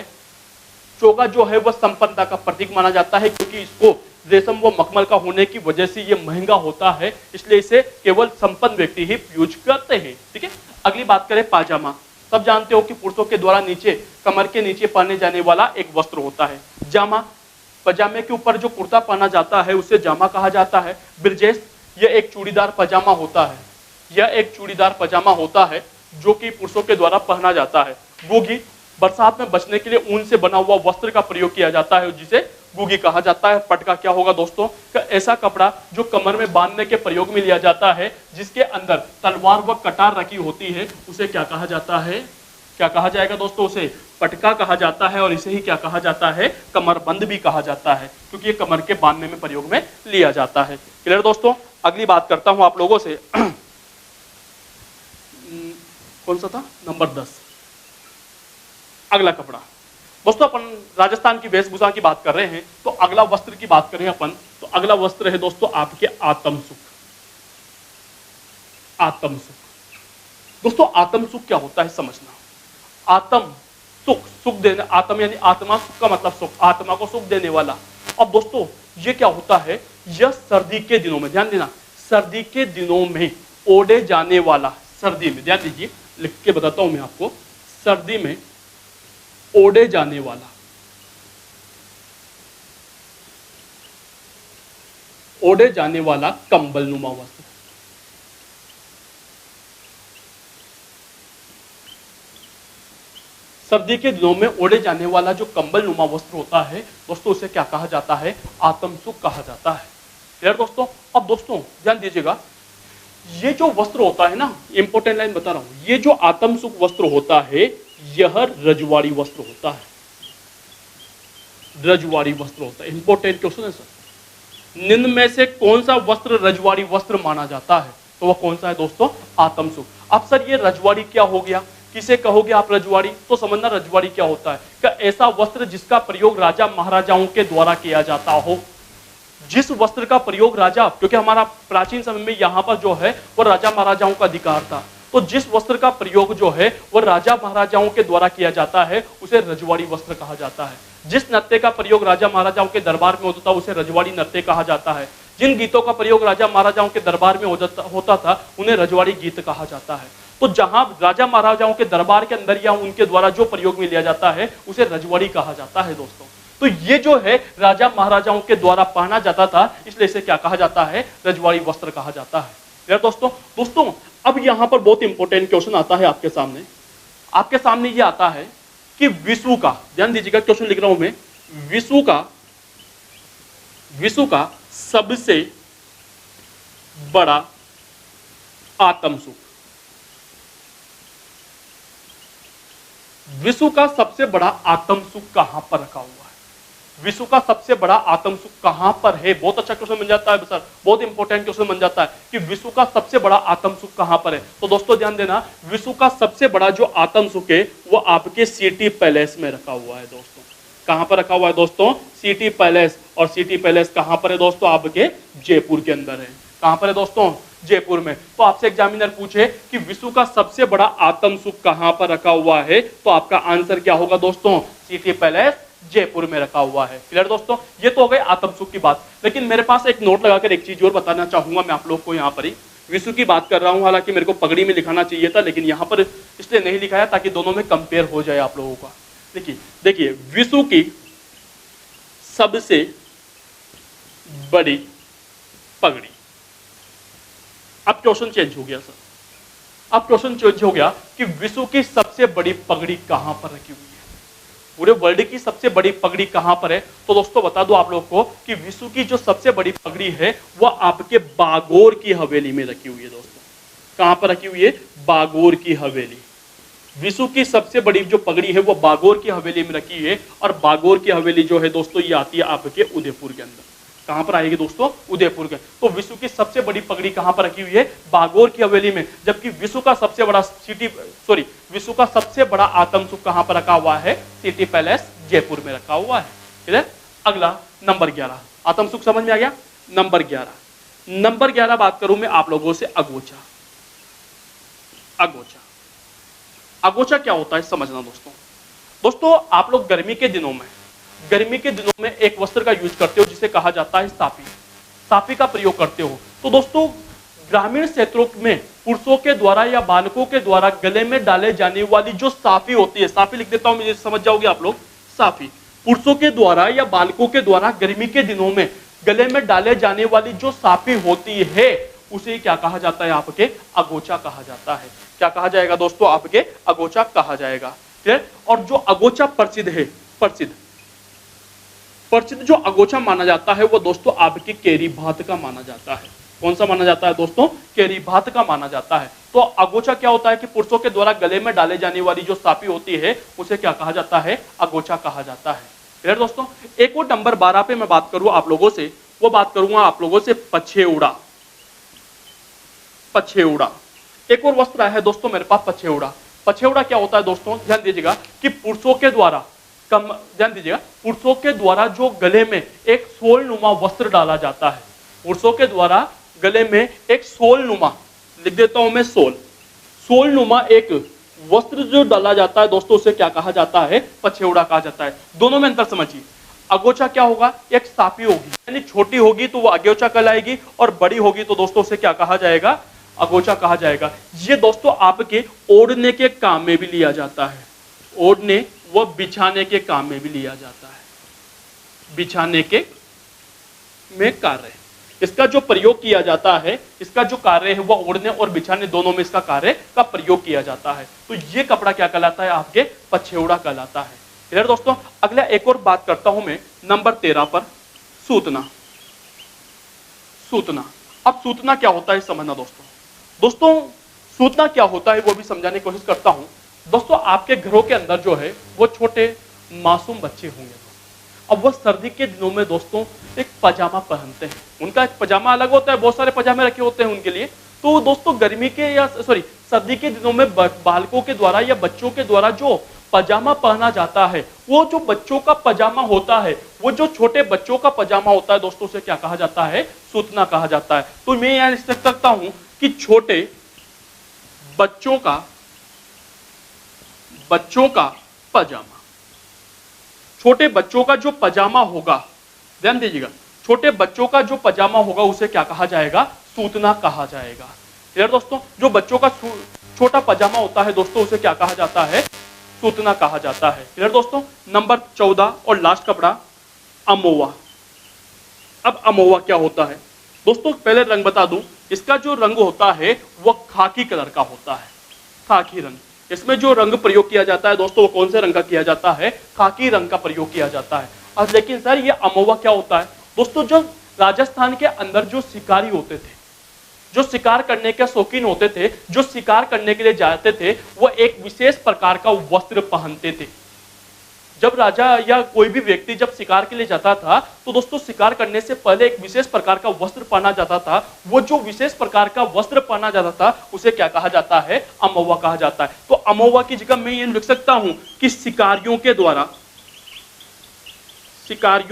चोगा जो है वह संपन्नता का प्रतीक माना जाता है, क्योंकि इसको रेशम व मखमल का होने की वजह से ये महंगा होता है, इसलिए इसे केवल संपन्न व्यक्ति ही यूज करते हैं। ठीक है? अगली बात करें पाजामा। सब जानते हो कि पुरुषों के द्वारा नीचे कमर के नीचे पहने जाने वाला एक वस्त्र होता है जामा। पजामे के ऊपर जो कुर्ता पहना जाता है उसे जामा कहा जाता है। ब्रजेश, यह एक चूड़ीदार पजामा होता है। यह एक चूड़ीदार पजामा होता है जो कि पुरुषों के द्वारा पहना जाता है। गुगी, बरसात में बचने के लिए ऊन से बना हुआ वस्त्र का प्रयोग किया जाता है, जिसे गुगी कहा जाता है। पटका क्या होगा दोस्तों? ऐसा कपड़ा जो कमर में बांधने के प्रयोग में लिया जाता है, जिसके अंदर तलवार व कटार रखी होती है, उसे क्या कहा जाता है? क्या कहा जाएगा दोस्तों? उसे पटका कहा जाता है। और इसे ही क्या कहा जाता है? कमरबंद भी कहा जाता है, क्योंकि ये कमर के बांधने में प्रयोग में लिया जाता है। क्लियर दोस्तों? अगली बात करता हूं आप लोगों से। कौन सा था? नंबर 10। अगला कपड़ा दोस्तों, अपन राजस्थान की वेशभूषा की बात कर रहे हैं, तो अगला वस्त्र की बात करें अपन, तो अगला वस्त्र है दोस्तों आपके आत्म सुख। आत्म सुख दोस्तों, आत्म सुख क्या होता है समझना। आत्म सुख, सुख देने, आत्म यानी आत्मा, सुख का मतलब सुख, आत्मा को सुख देने वाला। अब दोस्तों ये क्या होता है? यह सर्दी के दिनों में, ध्यान देना, सर्दी के दिनों में ओढ़े जाने वाला, सर्दी में, ध्यान दीजिए, लिख के बताता हूं मैं आपको, सर्दी में ओढ़े जाने वाला, ओढ़े जाने वाला कंबल नुमा वस्त्र। सर्दी के दिनों में ओढ़े जाने वाला जो कंबल नुमा वस्त्र होता है दोस्तों, उसे क्या कहा जाता है? आत्म सुख कहा जाता है। क्लियर दोस्तों? अब दोस्तों ध्यान दीजिएगा, ये जो वस्त्र होता है ना, इंपॉर्टेंट लाइन बता रहा हूं, ये जो आत्म सुख वस्त्र होता है, यह रजवाड़ी वस्त्र होता है। रजवाड़ी वस्त्र होता है। इंपॉर्टेंट क्वेश्चन है सर। निम्न में से कौन सा वस्त्र रजवाड़ी वस्त्र माना जाता है? तो वह कौन सा है दोस्तों? आत्म सुख। अब सर ये रजवाड़ी क्या हो गया? किसे कहोगे आप रजवाड़ी? तो समझना रजवाड़ी क्या होता है, कि ऐसा वस्त्र जिसका प्रयोग राजा महाराजाओं के द्वारा किया जाता हो। जिस वस्त्र का प्रयोग राजा, क्योंकि हमारा प्राचीन समय में यहाँ पर जो है वह राजा महाराजाओं का अधिकार था, तो जिस वस्त्र का प्रयोग जो है वह राजा महाराजाओं के द्वारा किया जाता है, उसे रजवाड़ी वस्त्र कहा जाता है। जिस नृत्य का प्रयोग राजा महाराजाओं के दरबार में होता था, उसे रजवाड़ी नृत्य कहा जाता है। जिन गीतों का प्रयोग राजा महाराजाओं के दरबार में होता था, उन्हें रजवाड़ी गीत कहा जाता है। तो जहां राजा महाराजाओं के दरबार के अंदर या उनके द्वारा जो प्रयोग में लिया जाता है, उसे रजवाड़ी कहा जाता है दोस्तों। तो ये जो है राजा महाराजाओं के द्वारा पहना जाता था, इसलिए इसे क्या कहा जाता है? रजवाड़ी वस्त्र कहा जाता है। क्लियर दोस्तों अब यहां पर बहुत इंपॉर्टेंट क्वेश्चन आता है आपके सामने ये आता है कि विश्व का, ध्यान दीजिएगा क्वेश्चन लिख रहा हूं मैं, विश्व का सबसे बड़ा आत्म सुख, विश्व का सबसे बड़ा आत्म सुख कहां पर रखा हुआ है? विश्व का सबसे बड़ा आत्म सुख कहां पर है? बहुत अच्छा क्वेश्चन बन जाता है सर, बहुत इंपॉर्टेंट क्वेश्चन बन जाता है कि विश्व का सबसे बड़ा आत्म सुख कहां पर है। तो दोस्तों ध्यान देना, विश्व का सबसे बड़ा जो आत्म सुख है वो आपके सिटी पैलेस में रखा हुआ है दोस्तों। कहां पर रखा हुआ है दोस्तों? City palace. और सिटी पैलेस कहां पर है दोस्तों? आपके जयपुर के अंदर है। कहां पर है दोस्तों? जयपुर में। तो आपसे एग्जामिनर पूछे कि विश्व का सबसे बड़ा आत्म सुख कहां पर रखा हुआ है, तो आपका आंसर क्या होगा दोस्तों? सिटी पैलेस जयपुर में रखा हुआ है। क्लियर दोस्तों? ये तो हो गई आत्म सुख की बात। लेकिन मेरे पास एक नोट लगाकर एक चीज और बताना चाहूंगा मैं आप लोग को। यहाँ पर ही विश्व की बात कर रहा हूं, हालांकि मेरे को पगड़ी में लिखाना चाहिए था, लेकिन यहाँ पर इसलिए नहीं लिखाया ताकि दोनों में कंपेयर हो जाए आप लोगों का। देखिए विश्व की सबसे बड़ी पगड़ी, अब क्वेश्चन चेंज हो गया सर, अब क्वेश्चन चेंज हो गया कि विश्व की सबसे बड़ी पगड़ी कहां पर रखी हुई है, पूरे वर्ल्ड की सबसे बड़ी पगड़ी कहां पर है। तो दोस्तों बता दो आप लोग को कि विश्व की जो सबसे बड़ी पगड़ी है वह आपके बागोर की हवेली में रखी हुई है। दोस्तों कहां पर रखी हुई है, बागोर की हवेली। विश्व की सबसे बड़ी जो पगड़ी है वो बागोर की हवेली में रखी है, और बागोर की हवेली जो है दोस्तों ये आती है आपके उदयपुर के अंदर। कहां पर आएगी दोस्तों, उदयपुर के। तो विश्व की सबसे बड़ी पगड़ी कहां पर रखी हुई है, बागोर की हवेली में। जबकि विश्व का सबसे बड़ा विश्व का सबसे बड़ा आतंक सुख कहां पर रखा हुआ है, सिटी पैलेस जयपुर में रखा हुआ है। क्लियर। अगला नंबर 11, आतंक सुख समझ में आ गया। नंबर 11 बात करूं मैं आप लोगों से अगोचा। अगोचा क्या होता है समझना दोस्तों आप लोग गर्मी के दिनों में एक वस्त्र का यूज करते हो जिसे कहा जाता है साफी का प्रयोग करते हो। तो दोस्तों ग्रामीण क्षेत्रों में पुरुषों के द्वारा या बालकों के द्वारा गले में डाले जाने वाली जो साफी होती है, साफी लिख देता हूं मैं, समझ जाओगे आप लोग। साफी पुरुषों के द्वारा या बालकों के द्वारा गर्मी के दिनों में गले में डाले जाने वाली जो साफी होती है उसे क्या कहा जाता है, आपके अगोचा कहा जाता है। क्या कहा जाएगा दोस्तों, आपके अगोचा कहा जाएगा। ठीक। और जो अगोचा प्रसिद्ध जो अगोचा माना जाता है वो दोस्तों आपके केरी भात का माना जाता है। कौन सा माना जाता है दोस्तों, केरी भात का माना जाता है। तो अगोचा क्या होता है कि पुरुषों के द्वारा गले में डाले जाने वाली जो साफी होती है उसे क्या कहा जाता है, अगोचा कहा जाता है। क्लियर दोस्तों। एक और नंबर 12 पे मैं बात करूं आप लोगों से, वो बात करूंगा आप लोगों से पछेउड़ा। एक और वस्त्र है दोस्तों मेरे पास, पछेउड़ा क्या होता है दोस्तों, ध्यान दीजिएगा कि पुरुषों के द्वारा जो गले में एक सोलनुमा वस्त्र डाला जाता है, पुरुषों के द्वारा गले में एक सोलनुमा, लिख देता हूं मैं, सोलनुमा एक वस्त्र जो डाला जाता है दोस्तों उसे क्या कहा जाता है, पछेउड़ा कहा जाता है। दोनों में अंतर समझिए। अगोचा क्या होगा, एक साफी होगी, यानी छोटी होगी तो वो अगोचा कहलाएगी, और बड़ी होगी तो दोस्तों उसे क्या कहा जाएगा, अगोचा कहा जाएगा। ये दोस्तों आपके ओढ़ने के काम में भी लिया जाता है, ओढ़ने व बिछाने के काम में भी लिया जाता है, बिछाने के में कार्य इसका जो प्रयोग किया जाता है, इसका जो कार्य है वह ओढ़ने और बिछाने दोनों में इसका कार्य का प्रयोग किया जाता है। तो ये कपड़ा क्या कहलाता है, आपके पछेउड़ा कहलाता है। क्लियर दोस्तों। अगला एक और बात करता हूं मैं नंबर 13 पर, सूतना। अब सूतना क्या होता है समझना दोस्तों सूतना क्या होता है वो भी समझाने की कोशिश करता हूं। दोस्तों आपके घरों के अंदर जो है वो छोटे मासूम बच्चे होंगे। अब वह सर्दी के दिनों में दोस्तों एक पजामा पहनते हैं, उनका एक पजामा अलग होता है, बहुत सारे पजामे रखे होते हैं उनके लिए। तो दोस्तों सर्दी के दिनों में बालकों के द्वारा या बच्चों के द्वारा जो पजामा पहना जाता है, वो जो बच्चों का पजामा होता है, वो जो छोटे बच्चों का पजामा होता है दोस्तों उसे क्या कहा जाता है, सूतना कहा जाता है। तो मैं यहां लिख सकता हूं कि छोटे बच्चों का पजामा, छोटे बच्चों का जो पजामा होगा, ध्यान दीजिएगा, छोटे बच्चों का जो पजामा होगा उसे क्या कहा जाएगा, सूतना कहा जाएगा। क्लियर दोस्तों। जो बच्चों का छोटा पजामा होता है दोस्तों उसे क्या कहा जाता है, सूतना कहा जाता है। क्लियर दोस्तों। नंबर 14 और लास्ट कपड़ा अमोवा। अब अमोवा क्या होता है दोस्तों, पहले रंग बता दूं, इसका जो रंग होता है वह खाकी कलर का होता है, खाकी रंग। इसमें जो रंग प्रयोग किया जाता है दोस्तों वो कौन से रंग का किया जाता है, खाकी रंग का प्रयोग किया जाता है। अब लेकिन सर ये अमोवा क्या होता है दोस्तों, जो राजस्थान के अंदर जो शिकारी होते थे, जो शिकार करने के शौकीन होते थे, जो शिकार करने के लिए जाते थे, वो एक विशेष प्रकार का वस्त्र पहनते थे। जब राजा या कोई भी व्यक्ति जब शिकार के लिए जाता था तो दोस्तों शिकार करने से पहले एक विशेष प्रकार का वस्त्र पहना जाता था। वो जो विशेष प्रकार का वस्त्र पहना जाता था उसे क्या कहा जाता है, अमोवा कहा जाता है। तो अमोवा की जगह मैं ये लिख सकता हूं कि शिकारियों के द्वारा शिकार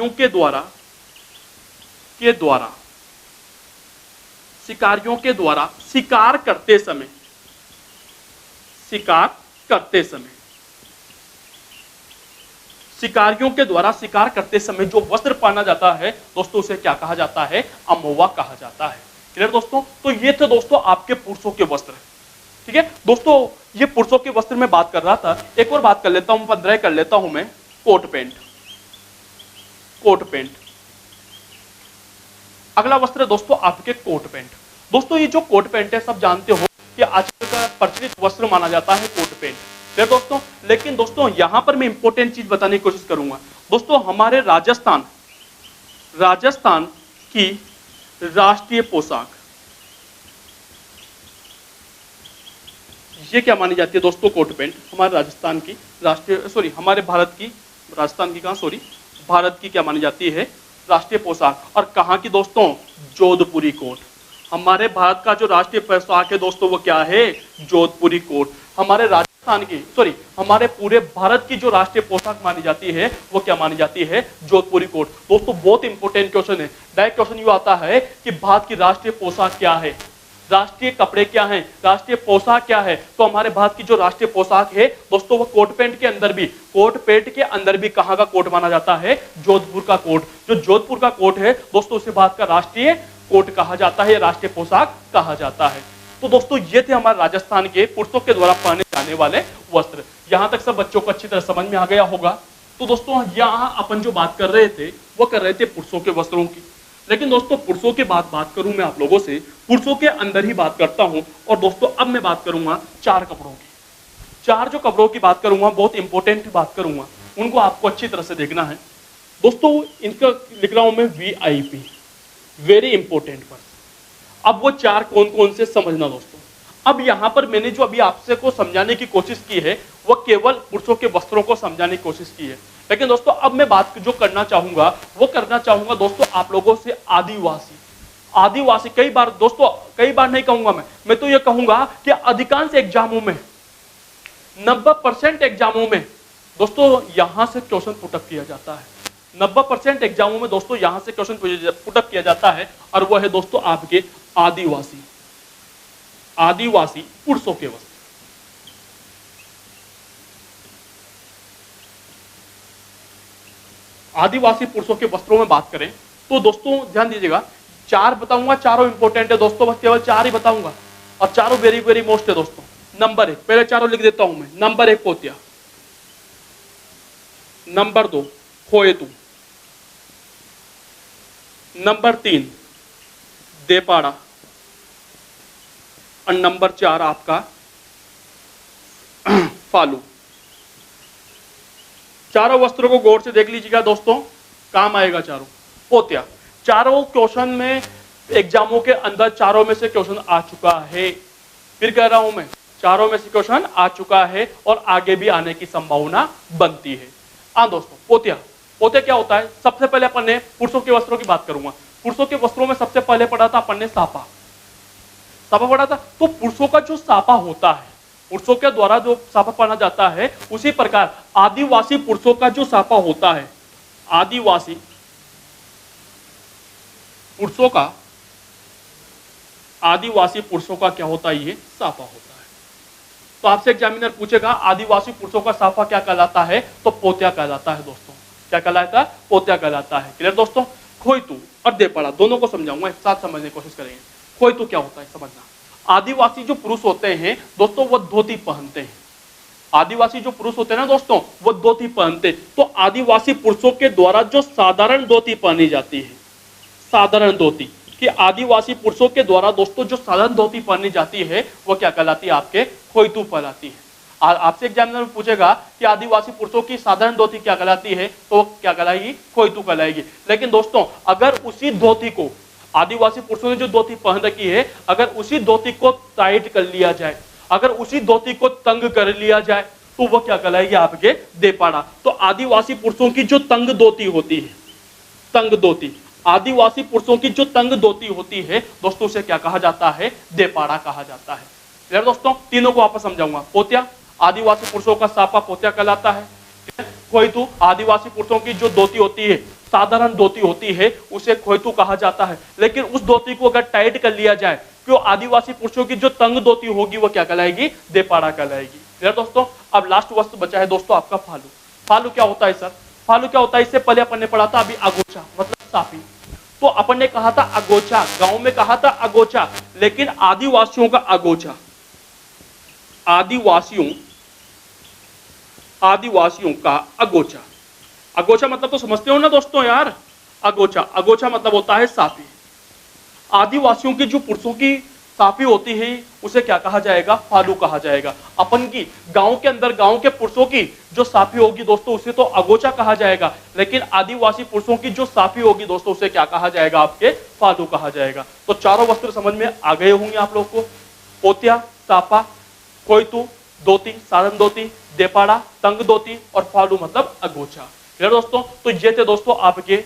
करते समय जो वस्त्र पहना जाता है दोस्तों उसे क्या कहा जाता है, अमोवा कहा जाता है। क्लियर दोस्तों। तो ये थे दोस्तों आपके पुरुषों के वस्त्र। ठीक है दोस्तों, ये पुरुषों के वस्त्र में बात कर रहा था। एक और बात कर लेता हूं, 15 कर लेता हूं मैं, कोट पैंट। अगला वस्त्र दोस्तों आपके कोट पैंट। दोस्तों ये जो कोट पैंट है सब जानते हो कि आजकल का प्रचलित वस्त्र माना जाता है कोट पैंट, है दोस्तों। लेकिन दोस्तों यहां पर मैं इंपॉर्टेंट चीज बताने की कोशिश करूंगा। दोस्तों हमारे राजस्थान की राष्ट्रीय पोशाक ये क्या मानी जाती है दोस्तों? कोट पैंट हमारे राजस्थान की राष्ट्रीय हमारे भारत की, राजस्थान की कहां, भारत की क्या मानी जाती है? राष्ट्रीय पोशाक। और कहां की दोस्तों? जोधपुरी कोट। हमारे भारत का जो राष्ट्रीय पोशाक है दोस्तों वो क्या है? जोधपुरी कोट। हमारे राजस्थान की हमारे पूरे भारत की जो राष्ट्रीय पोशाक मानी जाती है वो क्या मानी जाती है? जोधपुरी कोट। दोस्तों बहुत इंपॉर्टेंट क्वेश्चन है। डायरेक्ट क्वेश्चन ये आता है कि भारत की राष्ट्रीय पोशाक क्या है, राष्ट्रीय कपड़े क्या हैं, राष्ट्रीय पोशाक क्या है? तो हमारे भारत की जो राष्ट्रीय पोशाक है दोस्तों वो कोट पैंट के अंदर भी कहां का कोट माना जाता है? जोधपुर का कोट। जो जोधपुर का कोट है दोस्तों उसे भारत का राष्ट्रीय कोट कहा जाता है, राष्ट्रीय पोशाक कहा जाता है। तो दोस्तों ये थे हमारे राजस्थान के पुरुषों के द्वारा पहने जाने वाले वस्त्र। यहां तक सब बच्चों को अच्छी तरह समझ में आ गया होगा। तो दोस्तों यहां अपन जो बात कर रहे थे वो कर रहे थे पुरुषों के वस्त्रों की। लेकिन दोस्तों पुरुषों के बात करूं मैं आप लोगों से, पुरुषों के अंदर ही बात करता हूं। और दोस्तों अब मैं बात करूंगा 4 कपड़ों की। 4 जो कपड़ों की बात करूंगा, बहुत इंपॉर्टेंट बात करूंगा, उनको आपको अच्छी तरह से देखना है। दोस्तों इनका लिख रहा हूं मैं VIP, वेरी इंपॉर्टेंट पर्सन। अब वो 4 कौन कौन से समझना दोस्तों। अब यहां पर मैंने जो अभी आपसे को समझाने की कोशिश की है वो केवल पुरुषों के वस्त्रों को समझाने की कोशिश की है। लेकिन दोस्तों अब मैं बात जो करना चाहूंगा दोस्तों आप लोगों से आदिवासी। कई बार नहीं कहूंगा मैं तो ये कहूंगा कि अधिकांश एग्जामों में 90% एग्जामों में दोस्तों यहां से क्वेश्चन पुटअप किया जाता है। 90% एग्जामों में दोस्तों यहां से क्वेश्चन पुटअप किया जाता है और वह है दोस्तों आपके आदिवासी पुरुषों के वस्त्र। आदिवासी पुरुषों के वस्त्रों में बात करें तो दोस्तों ध्यान दीजिएगा, 4 बताऊंगा, चारों इंपॉर्टेंट है दोस्तों, बस केवल 4 ही बताऊंगा और चारों वेरी वेरी मोस्ट है दोस्तों। नंबर 1, पहले चारों लिख देता हूं मैं। नंबर 1 पोतिया, नंबर 2 खोएतू, नंबर 3 देपाड़ा और नंबर 4 आपका फालू। चारों वस्त्रों को गौर से देख लीजिएगा दोस्तों, काम आएगा चारों। पोतिया, चारों क्वेश्चन में एग्जामों के अंदर चारों में से क्वेश्चन आ चुका है। फिर कह रहा हूं मैं, चारों में से क्वेश्चन आ चुका है और आगे भी आने की संभावना बनती है। हाँ दोस्तों, पोतिया क्या होता है? सबसे पहले अपन ने पुरुषों के वस्त्रों की बात करूंगा। पुरुषों के वस्त्रों में सबसे पहले पढ़ा था अपन ने सापा पढ़ा था। तो पुरुषों का जो सापा होता है, पुरुषों के द्वारा जो सापा पहना जाता है, उसी प्रकार आदिवासी पुरुषों का जो सापा होता है, आदिवासी पुरुषों का क्या होता है? ये सापा होता है। तो आपसे एग्जामिनर पूछेगा आदिवासी पुरुषों का साफा क्या कहलाता है? तो पोतिया कहलाता है दोस्तों। क्या कहलाता है? पोतिया कहलाता है। क्लियर दोस्तों? खोइतू और देपाड़ा दोनों को समझाऊंगा, एक साथ समझने की कोशिश करेंगे। खोइतू क्या होता है समझना। आदिवासी जो पुरुष होते हैं दोस्तों वो धोती पहनते हैं। आदिवासी जो पुरुष होते हैं ना दोस्तों वो धोती पहनते। तो आदिवासी पुरुषों के द्वारा जो साधारण धोती पहनी जाती है, साधारण धोती, कि आदिवासी पुरुषों के द्वारा दोस्तों जो साधारण धोती पहनी जाती है वो क्या कहलाती है? आपके खोइतू कहलाती है। आपसे एग्जामिनर पूछेगा कि आदिवासी पुरुषों की साधारण धोती क्या कहलाती है, तो क्या कहलाएगी? खोइतू कहलाएगी। लेकिन दोस्तों अगर उसी धोती को, आदिवासी पुरुषों ने जो धोती पहन रखी है, अगर उसी धोती को टाइट कर लिया जाए, अगर उसी धोती को तंग कर लिया जाए, तो वो क्या कहलाएगी? आपके देपाड़ा। तो आदिवासी पुरुषों की जो तंग धोती होती है, तंग धोती, आदिवासी पुरुषों की जो तंग धोती होती है दोस्तों उसे क्या कहा जाता है? देपाड़ा कहा जाता है। क्लियर दोस्तों? तीनों को वापस समझाऊंगा। पोतिया आदिवासी पुरुषों का सापा पोतिया कहलाता है। खोइतू आदिवासी पुरुषों की जो धोती होती है, साधारण धोती होती है, उसे खोइतू कहा जाता है। लेकिन उस धोती को अगर टाइट कर लिया जाए तो आदिवासी पुरुषों की जो तंग धोती होगी वो क्या कहलाएगी? देपाड़ा कहलाएगी। क्लियर दोस्तों? अब लास्ट वस्त्र बचा है दोस्तों आपका फालू। फालू क्या होता है सर? फालू क्या होता है? इससे पहले अपन ने पढ़ा था अभी अगोचा मतलब साफी। तो अपन ने कहा था अगोचा, गांव में कहा था अगोचा, लेकिन आदिवासियों का अगोचा, आदिवासियों का अगोचा। अगोचा मतलब तो समझते हो ना दोस्तों यार? अगोचा मतलब होता है साफी। आदिवासियों की जो पुरुषों की साफी होती है उसे क्या कहा जाएगा? फालू कहा जाएगा। अपन की गांव के अंदर गांव के पुरुषों की जो साफी होगी दोस्तों उसे तो अगोचा कहा जाएगा, लेकिन आदिवासी पुरुषों की जो साफी होगी दोस्तों उसे क्या कहा जाएगा? आपके फालू कहा जाएगा। तो चारों वस्त्र समझ में आ गए होंगे आप लोग को। पोतिया, साफा, कोयतू, धोती, सारन धोती, देपाड़ा, तंग धोती और फालू मतलब अगोचा। क्लियर दोस्तों? तो ये थे दोस्तों आपके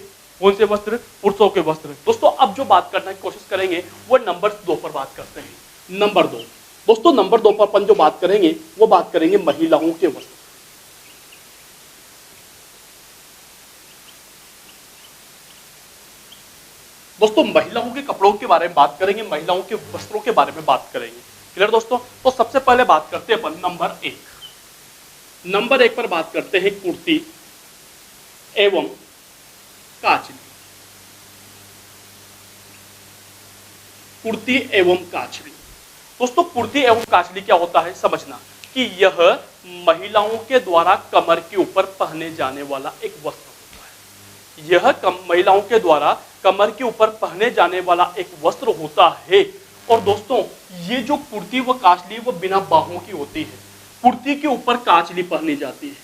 कौन से वस्त्र? पुरुषों के वस्त्र। दोस्तों अब जो बात करने की कोशिश करेंगे वो नंबर 2 पर बात करते हैं। नंबर 2 दोस्तों, नंबर 2 पर अपन जो बात करेंगे वो बात करेंगे महिलाओं के वस्त्र। दोस्तों महिलाओं के कपड़ों के बारे में बात करेंगे, महिलाओं के वस्त्रों के बारे में बात करेंगे। क्लियर दोस्तों? तो सबसे पहले बात करते हैं अपन नंबर 1। नंबर 1 पर बात करते हैं कुर्ती एवं काचली। कुर्ती एवं काचली। दोस्तों कुर्ती एवं काचली क्या होता है समझना कि यह महिलाओं के द्वारा कमर के ऊपर पहने जाने वाला एक वस्त्र होता है। यह महिलाओं के द्वारा कमर के ऊपर पहने जाने वाला एक वस्त्र होता है। और दोस्तों ये जो कुर्ती व काचली वो बिना बाहों की होती है। कुर्ती के ऊपर काचली पहनी जाती है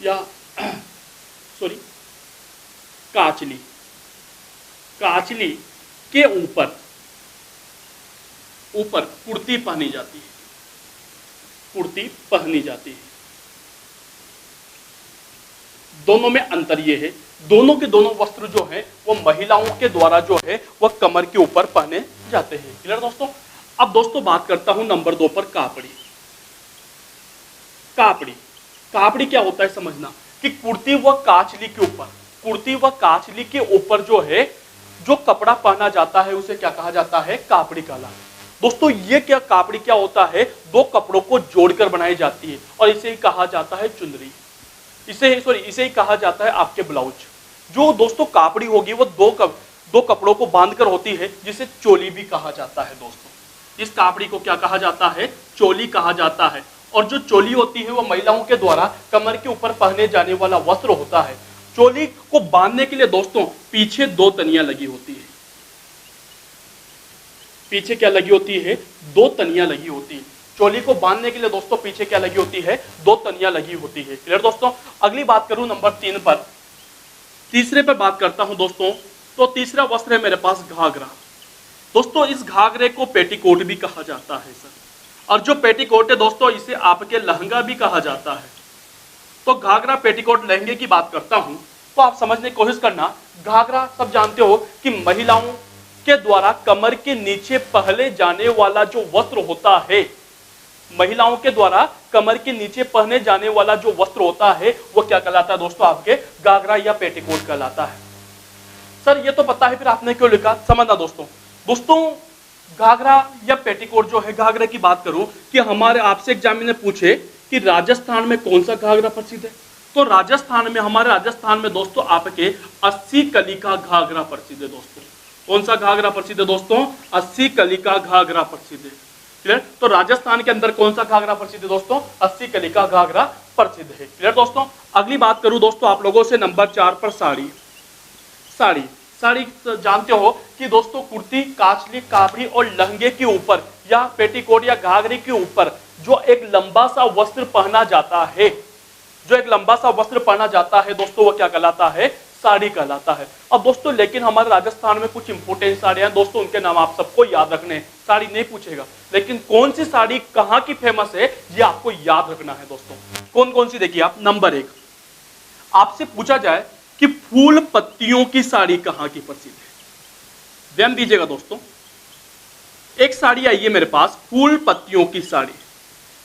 या सॉरी काचली, काचली के ऊपर कुर्ती पहनी जाती है, कुर्ती पहनी जाती है। दोनों में अंतर यह है, दोनों के दोनों वस्त्र जो है वो महिलाओं के द्वारा जो है वह कमर के ऊपर पहने जाते हैं। क्लियर दोस्तों? अब दोस्तों बात करता हूं नंबर 2 पर कापड़ी। कापड़ी, कापड़ी क्या होता है समझना कि कुर्ती व काचली के ऊपर, कुर्ती व काचली के ऊपर जो है जो कपड़ा पहना जाता है उसे क्या कहा जाता है? कापड़ी कहलाता है। दोस्तों ये क्या कापड़ी क्या होता है? दो कपड़ों को जोड़कर बनाई जाती है और इसे ही कहा जाता है चुंदरी। इसे ही कहा जाता है आपके ब्लाउज। जो दोस्तों कापड़ी होगी वो दो कपड़ों को बांधकर होती है जिसे चोली भी कहा जाता है। दोस्तों इस कापड़ी को क्या कहा जाता है? चोली कहा जाता है। और जो चोली होती है वो महिलाओं के द्वारा कमर के ऊपर पहने जाने वाला वस्त्र होता है। चोली को बांधने के लिए दोस्तों पीछे 2 तनियां लगी होती है। पीछे क्या लगी होती है? 2 तनियां लगी होती है। चोली को बांधने के लिए दोस्तों पीछे क्या लगी होती है? 2 तनियां लगी होती है। क्लियर दोस्तों? अगली बात करूं नंबर 3 पर, तीसरे पर बात करता हूं दोस्तों। तो तीसरा वस्त्र है मेरे पास घाघरा। दोस्तों इस घाघरे को पेटीकोट भी कहा जाता है सर, और जो पेटीकोट है दोस्तों इसे आपके लहंगा भी कहा जाता है। तो घाघरा, पेटीकोट, लहंगे की बात करता हूं तो आप समझने की कोशिश करना। घाघरा सब जानते हो कि महिलाओं के द्वारा कमर के नीचे पहने जाने वाला जो वस्त्र होता है, महिलाओं के द्वारा कमर के नीचे पहने जाने वाला जो वस्त्र होता है वो क्या कहलाता है दोस्तों? आपके घाघरा या पेटीकोट कहलाता है। सर ये तो पता है, फिर आपने क्यों लिखा? समझना दोस्तों घाघरा या पेटीकोट जो है, घाघरे की बात करूं कि हमारे आपसे एग्जामिनर पूछे कि राजस्थान में कौन सा घाघरा प्रसिद्ध है, तो राजस्थान में, हमारे राजस्थान में दोस्तों आपके 80 कली का घाघरा प्रसिद्ध है। दोस्तों कौन सा घाघरा प्रसिद्ध है दोस्तों? 80 कली का घाघरा प्रसिद्ध है। क्लियर? तो राजस्थान के अंदर कौन सा घाघरा प्रसिद्ध है दोस्तों? 80 कली का घाघरा प्रसिद्ध है। क्लियर दोस्तों? अगली बात करूं दोस्तों आप लोगों से नंबर 4 पर साड़ी। साड़ी जानते हो कि दोस्तों कुर्ती, काचली, कापड़ी और लहंगे के ऊपर या पेटीकोट या घाघरे के ऊपर जो एक लंबा सा वस्त्र पहना जाता है, जो एक लंबा सा वस्त्र पहना जाता है दोस्तों वो क्या कहलाता है? साड़ी कहलाता है। अब दोस्तों लेकिन हमारे राजस्थान में कुछ इंपोर्टेंट साड़ियां दोस्तों, उनके नाम आप सबको याद रखने। साड़ी नहीं पूछेगा, लेकिन कौन सी साड़ी कहां की फेमस है ये आपको याद रखना है दोस्तों। कौन कौन सी देखिए आप। नंबर 1, आपसे पूछा जाए कि फूल पत्तियों की साड़ी कहां की प्रसिद्ध है, ध्यान दीजिएगा दोस्तों। एक साड़ी आई है मेरे पास, फूल पत्तियों की साड़ी।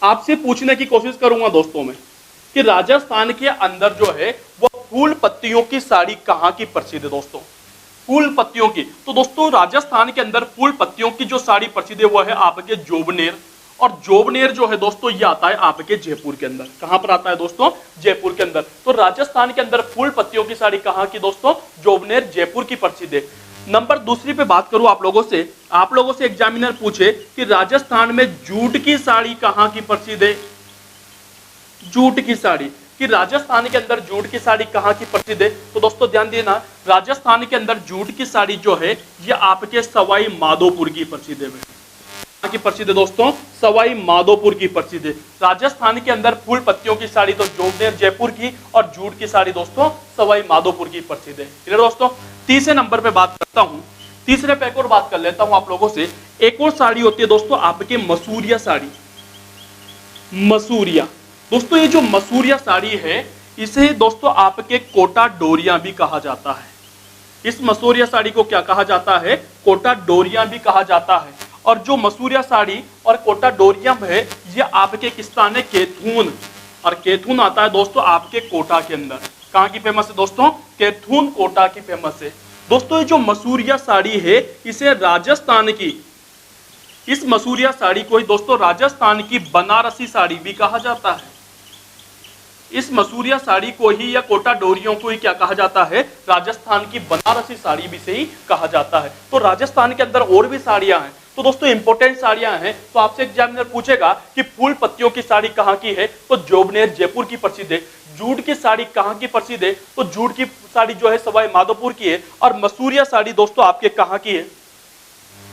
आपसे पूछने की कोशिश करूंगा दोस्तों मैं कि राजस्थान के अंदर जो है वो फूल पत्तियों की साड़ी कहां की प्रसिद्ध है दोस्तों? फूल पत्तियों की। तो दोस्तों राजस्थान के अंदर फूल पत्तियों की जो साड़ी प्रसिद्ध है वो है आपके जोबनेर। और जोबनेर जो है दोस्तों ये आता है आपके जयपुर के अंदर। कहां पर आता है दोस्तों? जयपुर के अंदर। तो राजस्थान के अंदर फूल पत्तियों की साड़ी कहां की दोस्तों? जोबनेर, जयपुर की प्रसिद्ध है। नंबर दूसरी पे बात करूं आप लोगों से एग्जामिनर पूछे कि राजस्थान में जूट की साड़ी कहां की प्रसिद्ध है? जूट की साड़ी। कि राजस्थान के अंदर जूट की साड़ी कहाँ की प्रसिद्ध है, तो दोस्तों ध्यान देना, राजस्थान के अंदर जूट की साड़ी जो है ये आपके सवाई माधोपुर की प्रसिद्ध है। कहाँ की प्रसिद्ध है दोस्तों? सवाई माधोपुर की प्रसिद्ध है। राजस्थान के अंदर फूल पत्तियों की साड़ी तो जोबनेर जयपुर की, और जूट की साड़ी दोस्तों सवाई माधोपुर की प्रसिद्ध है। क्लियर दोस्तों? तीसरे नंबर पे बात करता हूं, तीसरे पे एक और बात कर लेता हूं आप लोगों से। एक और साड़ी होती है दोस्तों आपके मसूरिया साड़ी। मसूरिया दोस्तों, ये जो मसूरिया साड़ी है इसे दोस्तों आपके कोटा डोरिया भी कहा जाता है। इस मसूरिया साड़ी को क्या कहा जाता है? कोटा डोरिया भी कहा जाता है। और जो मसूरिया साड़ी और कोटा डोरिया है ये आपके किस स्थान है? केथून। और केथून आता है दोस्तों आपके कोटा के अंदर। कहाँ की फेमस है दोस्तों? केथून कोटा की फेमस है। दोस्तों ये जो मसूरिया साड़ी है इसे राजस्थान की, इस मसूरिया साड़ी को ही दोस्तों राजस्थान की बनारसी साड़ी भी कहा जाता है। इस मसूरिया साड़ी को ही या कोटा डोरियों को ही क्या कहा जाता है? राजस्थान की बनारसी साड़ी भी से ही कहा जाता है। तो राजस्थान के अंदर और भी साड़ियां हैं, तो दोस्तों इंपॉर्टेंट साड़ियां हैं। तो आपसे एग्जामिनर पूछेगा कि फूल पत्तियों की साड़ी कहाँ की है, तो जोबनेर जयपुर की प्रसिद्ध है। जूट की साड़ी कहाँ की प्रसिद्ध है, तो जूट की साड़ी जो है सवाई माधोपुर की है। और मसूरिया साड़ी दोस्तों आपके कहाँ की है?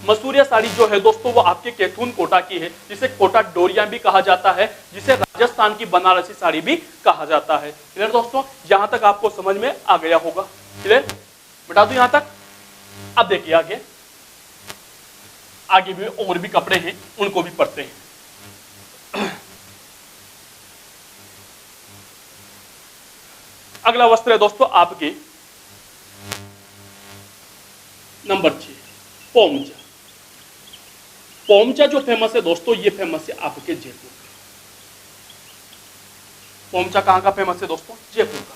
मसूरिया साड़ी जो है दोस्तों वो आपके केथून कोटा की है, जिसे कोटा डोरिया भी कहा जाता है, जिसे राजस्थान की बनारसी साड़ी भी कहा जाता है। क्लियर दोस्तों? यहां तक आपको समझ में आ गया होगा। क्लियर? बता दूं यहां तक? अब देखिए आगे, आगे भी और भी कपड़े हैं, उनको भी पढ़ते हैं। अगला वस्त्र है दोस्तों आपके नंबर 6, पोमचा। पोमचा जो फेमस है दोस्तों ये फेमस है आपके जयपुर का। पोमचा कहां का फेमस है दोस्तों? जयपुर का।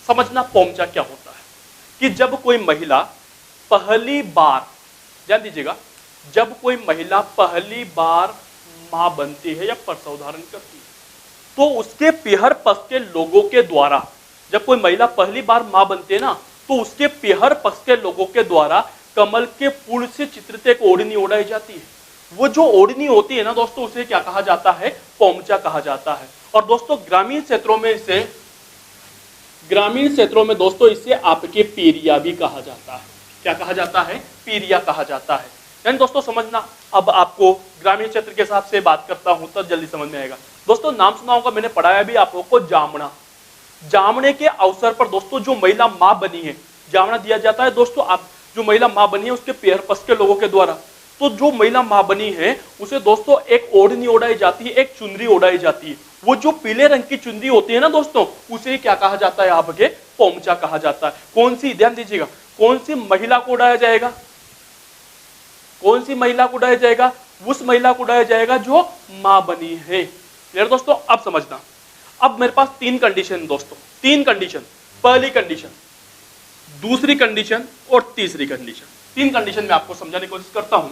समझना पोमचा क्या होता है कि जब कोई महिला पहली बार, ध्यान दीजिएगा, जब कोई महिला पहली बार मां बनती है या प्रसव धारण करती है तो उसके पीहर पक्ष के लोगों के द्वारा, जब कोई महिला पहली बार मां बनती है ना तो उसके पीहर पक्ष के लोगों के द्वारा कमल के फूल से चित्रित एक ओढ़नी ओढ़ाई जाती है। वो जो ओढ़नी होती है ना दोस्तों उसे क्या कहा जाता है? पोमचा कहा जाता है। और दोस्तों ग्रामीण क्षेत्रों में दोस्तों इसे आपके पीरिया भी कहा जाता है। क्या कहा जाता है? पीरिया कहा जाता है। यानी दोस्तों समझना, अब आपको ग्रामीण क्षेत्र के हिसाब से बात करता हूं तो जल्दी समझ में आएगा। दोस्तों नाम सुना होगा, मैंने पढ़ाया भी आप लोगों को, जामना। जामने के अवसर पर दोस्तों जो महिला मां बनी है जामना दिया जाता है। दोस्तों आप जो महिला मां बनी है उसके पैर पस के लोगों के द्वारा, तो जो महिला मां बनी है उसे दोस्तों एक ओढ़नी ओढ़ाई जाती है, एक चुनरी ओढ़ाई जाती है। वो जो पीले रंग की चुनरी होती है ना दोस्तों उसे क्या कहा जाता है? आपके पोमचा कहा जाता है। कौन सी? ध्यान दीजिएगा, कौन सी महिला को उड़ाया जाएगा? कौन सी महिला को उड़ाया जाएगा? उस महिला को उड़ाया जाएगा जो मां बनी है। क्लियर दोस्तों? अब समझना, अब मेरे पास 3 कंडीशन दोस्तों, 3 कंडीशन, पहली कंडीशन, दूसरी कंडीशन और तीसरी कंडीशन। 3 कंडीशन में आपको समझाने की कोशिश करता हूं।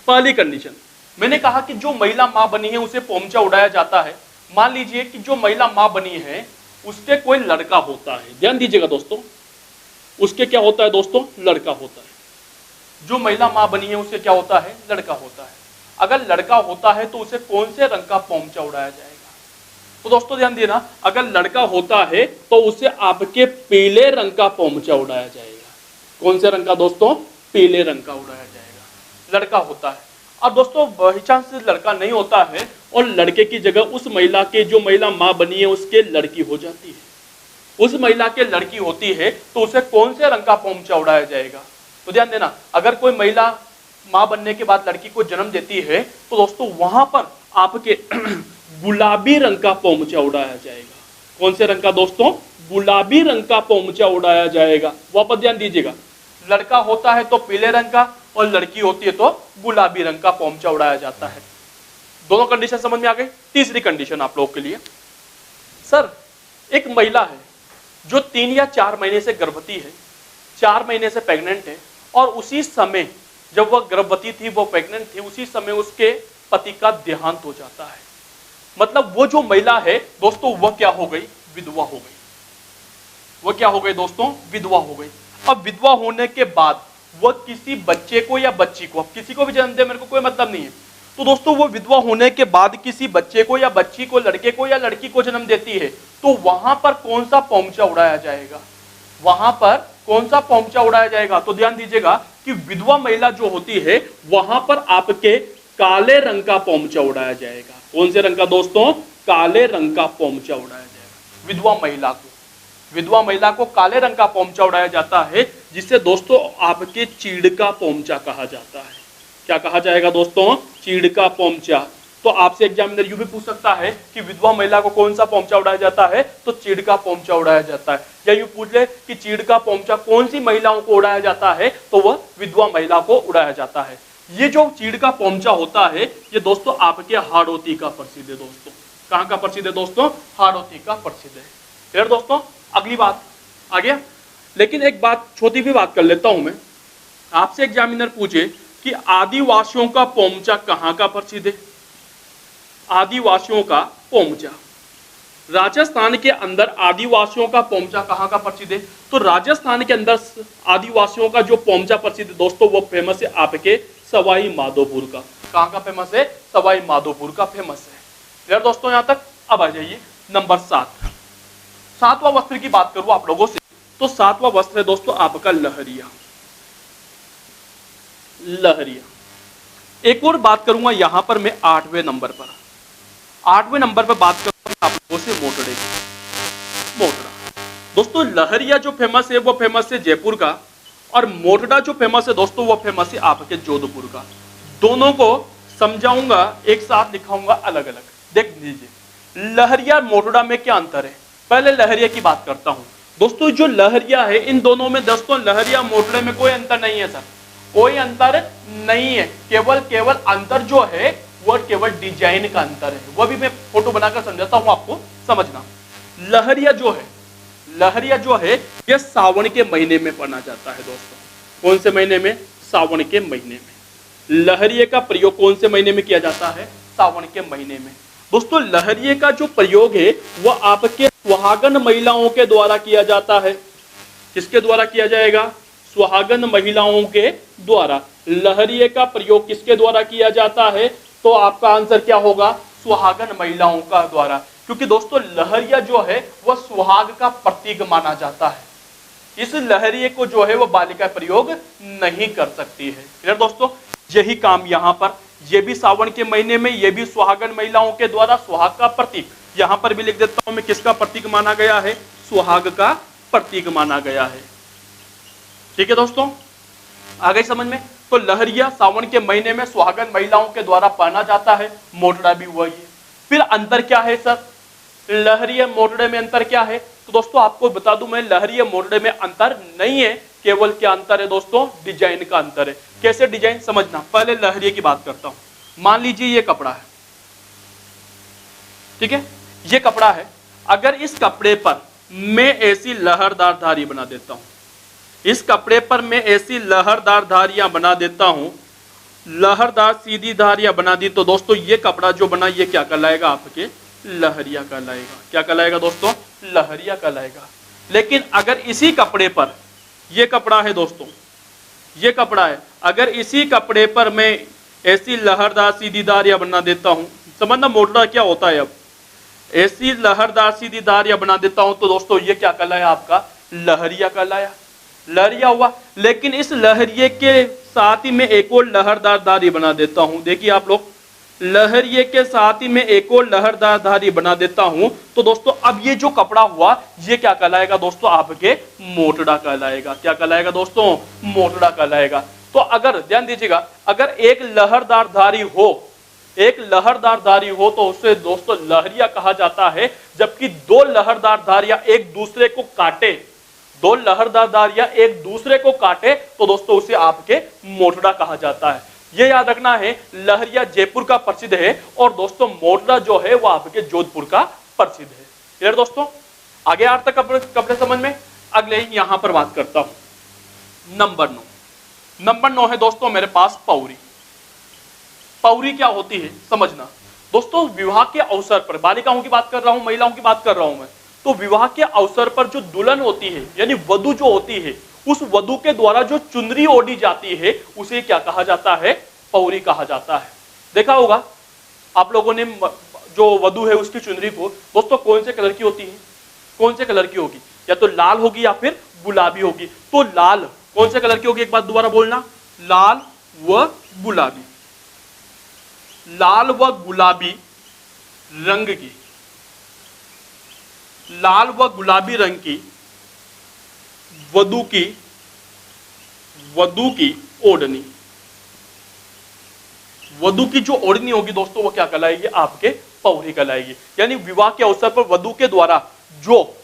पहली कंडीशन, मैंने कहा कि जो महिला मां बनी है उसे पोमचा उड़ाया जाता है। मान लीजिए कि जो महिला मां बनी है उसके कोई लड़का होता है। ध्यान दीजिएगा दोस्तों, उसके क्या होता है दोस्तों? लड़का होता है। जो महिला मां बनी है उससे क्या होता है? लड़का होता है। अगर लड़का होता है तो उसे कौन से रंग का पोमचा उड़ाया जाएगा? तो दोस्तों ध्यान देना, अगर लड़का होता है तो उसे आपके पीले रंग का पोमचा उड़ाया जाएगा। कौन से रंग का दोस्तों? पीले रंग का उड़ाया जाएगा। लड़का होता है। अब दोस्तों बाई चांस लड़का नहीं होता है और लड़के की जगह उस महिला के, जो महिला मां बनी है उसके लड़की हो जाती है, उस महिला के लड़की होती है तो उसे कौन से रंग का पोमचा उड़ाया जाएगा? तो ध्यान देना, अगर कोई महिला मां बनने के बाद लड़की को जन्म देती है तो दोस्तों वहां पर आपके गुलाबी रंग का पोमचा उड़ाया जाएगा। कौन से रंग का दोस्तों? गुलाबी रंग का पोमचा उड़ाया जाएगा। वापस ध्यान दीजिएगा, लड़का होता है तो पीले रंग का और लड़की होती है तो गुलाबी रंग का पोमचा उड़ाया जाता है। दोनों कंडीशन समझ में आ गई। तीसरी कंडीशन आप लोगों के लिए, सर एक महिला है जो 3 या 4 महीने से गर्भवती है, 4 महीने से प्रेग्नेंट है और उसी समय जब वह गर्भवती थी, वो प्रेग्नेंट थी, उसी समय उसके पति का देहांत हो जाता है। मतलब वो जो महिला है दोस्तों वह क्या हो गई? विधवा हो गई। वह क्या हो गई दोस्तों? विधवा हो गई। अब विधवा होने के बाद वह किसी बच्चे को या बच्ची को, अब किसी को भी जन्म दे, मेरे को कोई मतलब नहीं है, तो तो दोस्तों वो विधवा होने के बाद किसी बच्चे को या बच्ची को, लड़के को या लड़की को जन्म देती है, तो वहां पर कौन सा पोमचा उड़ाया जाएगा? वहां पर कौन सा पोमचा उड़ाया जाएगा? तो ध्यान दीजिएगा कि विधवा महिला जो होती है वहां पर आपके काले रंग का पोमचा उड़ाया जाएगा। कौन से रंग का दोस्तों? काले रंग का पोमचा उड़ाया जाएगा विधवा महिला को। विधवा महिला को काले रंग का पोमचा उड़ाया जाता है, जिसे दोस्तों आपके चीड़ का पोमचा कहा जाता है। क्या कहा जाएगा दोस्तों? चीड़ का पोमचा। तो आपसे एग्जामिनर यूं भी पूछ सकता है कि विधवा महिला को कौन सा पोमचा उड़ाया जाता है? तो चीड़ का पोमचा उड़ाया जाता है। या यूं पूछ ले कि चीड़ का पोमचा कौन सी महिलाओं को उड़ाया जाता है? तो वह विधवा महिला को उड़ाया जाता है। ये जो चीड़ का पोमचा होता है ये दोस्तों आपके हाड़ौती का प्रसिद्ध है। दोस्तों कहां का प्रसिद्ध है? दोस्तों हाड़ौती का प्रसिद्ध है। फिर दोस्तों अगली बात आ गया, लेकिन एक बात छोटी भी बात कर लेता हूं मैं। आपसे एग्जामिनर पूछे कि आदिवासियों का पोमचा कहां का प्रसिद्ध है? आदिवासियों का पोमचा राजस्थान के अंदर आदिवासियों का पोमचा कहां का प्रसिद्ध है? तो राजस्थान के अंदर आदिवासियों का जो पोमचा प्रसिद्ध दोस्तों वो फेमस है आपके सवाई माधोपुर का। कहां का फेमस है? सवाई माधोपुर का फेमस है। क्लियर दोस्तों यहां तक? अब आ जाइए नंबर 7। सातवां वस्त्र की बात करूं आप लोगों से, तो सातवां वस्त्र है दोस्तों आपका लहरिया। लहरिया। एक और बात करूंगा यहां पर मैं 8वें नंबर पर। 8वें नंबर पर बात करूंगा आप लोगों से मोटड़े की। मोटड़ा दोस्तों, लहरिया जो फेमस है वो फेमस है जयपुर का, और मोटड़ा जो फेमस है दोस्तों वो फेमस है आपके जोधपुर का। दोनों को समझाऊंगा, एक साथ लिखाऊंगा अलग अलग। देख लीजिए लहरिया मोटड़ा में क्या अंतर है। पहले लहरिया की बात करता हूं दोस्तों। जो लहरिया है इन दोनों में दोस्तों लहरिया मोटड़े में कोई अंतर नहीं है सर, कोई अंतर नहीं है। केवल अंतर जो है वो केवल डिजाइन का अंतर है। वो भी मैं फोटो बनाकर समझाता हूं आपको, समझना। लहरिया जो है ये सावन के महीने में पहना जाता है दोस्तों। कौन से महीने में? सावन के महीने में। लहरिये का प्रयोग कौन से महीने में किया जाता है? सावन के महीने में। दोस्तों लहरिये का जो प्रयोग है वह आपके सुहागन महिलाओं के द्वारा किया जाता है। किसके द्वारा किया जाएगा? सुहागन महिलाओं के द्वारा। लहरिये का प्रयोग किसके द्वारा किया जाता है? तो आपका आंसर क्या होगा? सुहागन महिलाओं का द्वारा। क्योंकि दोस्तों लहरिया जो है वह सुहाग का प्रतीक माना जाता है। इस लहरिये को जो है वह बालिका प्रयोग नहीं कर सकती है। क्लियर दोस्तों? यही काम यहाँ पर, ये भी सावन के महीने में, ये भी सुहागन महिलाओं के द्वारा सुहाग का प्रतीक। यहां पर भी लिख देता हूं मैं, किसका प्रतीक माना गया है? सुहाग का प्रतीक माना गया है। ठीक है दोस्तों, आ गई समझ में? तो लहरिया सावन के महीने में सुहागन महिलाओं के द्वारा पहना जाता है। मोटड़ा भी वही है। फिर अंतर क्या है सर? लहरिया मोटड़े में अंतर क्या है? तो दोस्तों आपको बता दूं मैं, लहरिया मोटड़े में अंतर नहीं है। केवल क्या अंतर है दोस्तों? डिजाइन का अंतर है। कैसे डिजाइन समझना। पहले लहरिये की बात करता हूं। मान लीजिए ये कपड़ा है, ठीक है, ये कपड़ा है। अगर इस कपड़े पर मैं ऐसी लहरदार धारी बना देता हूं, इस कपड़े पर मैं ऐसी लहरदार धारियां बना देता हूं, लहरदार सीधी धारियां बना दी, तो दोस्तों ये कपड़ा जो बना ये क्या कहलाएगा? आपके लहरिया कहलाएगा। क्या कहलाएगा दोस्तों? लहरिया कहलाएगा। लेकिन अगर इसी कपड़े पर, ये कपड़ा है दोस्तों, ये कपड़ा है, अगर इसी कपड़े पर मैं ऐसी लहरदार सीधी धारियां बना देता हूं, समझना मोटड़ा क्या होता है। अब ऐसी लहरदार सीधी धारियां बना देता हूं तो दोस्तों ये क्या कहलाया? आपका लहरिया कहलाया। लहरिया हुआ। लेकिन इस लहरिये के साथ ही मैं एक और लहरदार धारी बना देता हूं। देखिए आप लोग, लहरिये के साथ ही मैं एक और लहरदार धारी बना देता हूं, तो दोस्तों अब ये जो कपड़ा हुआ ये क्या कहलाएगा दोस्तों? आपके मोटड़ा कहलाएगा। क्या कहलाएगा दोस्तों? मोटड़ा कहलाएगा। तो अगर ध्यान दीजिएगा, अगर एक लहरदार धारी हो, एक लहरदार धारी हो तो उसे दोस्तों लहरिया कहा जाता है। जबकि दो लहरदार धारियां एक दूसरे को काटे, दो लहरदार धारियां एक दूसरे को काटे तो दोस्तों उसे आपके मोटड़ा कहा जाता है। यह याद रखना है, लहरिया जयपुर का प्रसिद्ध है और दोस्तों मोटड़ा जो है वो आपके जोधपुर का प्रसिद्ध है। क्लियर दोस्तों? आगे आठ तक कपड़े समझ में। अगले यहां पर बात करता हूं नंबर 9। नंबर 9 है दोस्तों मेरे पास पौरी। पौरी क्या होती है समझना दोस्तों। विवाह के अवसर पर, बालिकाओं की बात कर रहा हूं, महिलाओं की बात कर रहा हूं मैं, तो विवाह के अवसर पर जो दुल्हन होती है यानी वधू जो होती है, उस वधू के द्वारा जो चुनरी ओढ़ी जाती है उसे क्या कहा जाता है? पौरी कहा जाता है। देखा होगा आप लोगों ने जो वधु है उसकी चुनरी को दोस्तों कौन से कलर की होती है, कौन से कलर की होगी, या तो लाल होगी या फिर गुलाबी होगी। तो लाल कौन से कलर की होगी, एक बात दोबारा बोलना, लाल व गुलाबी, लाल व गुलाबी रंग की, लाल व गुलाबी रंग की वधु की ओढ़नी, वधु की जो ओढ़नी होगी दोस्तों वो क्या कहलाएगी, आपके पौरी कहलाएगी। यानी विवाह के अवसर पर वधु के द्वारा जो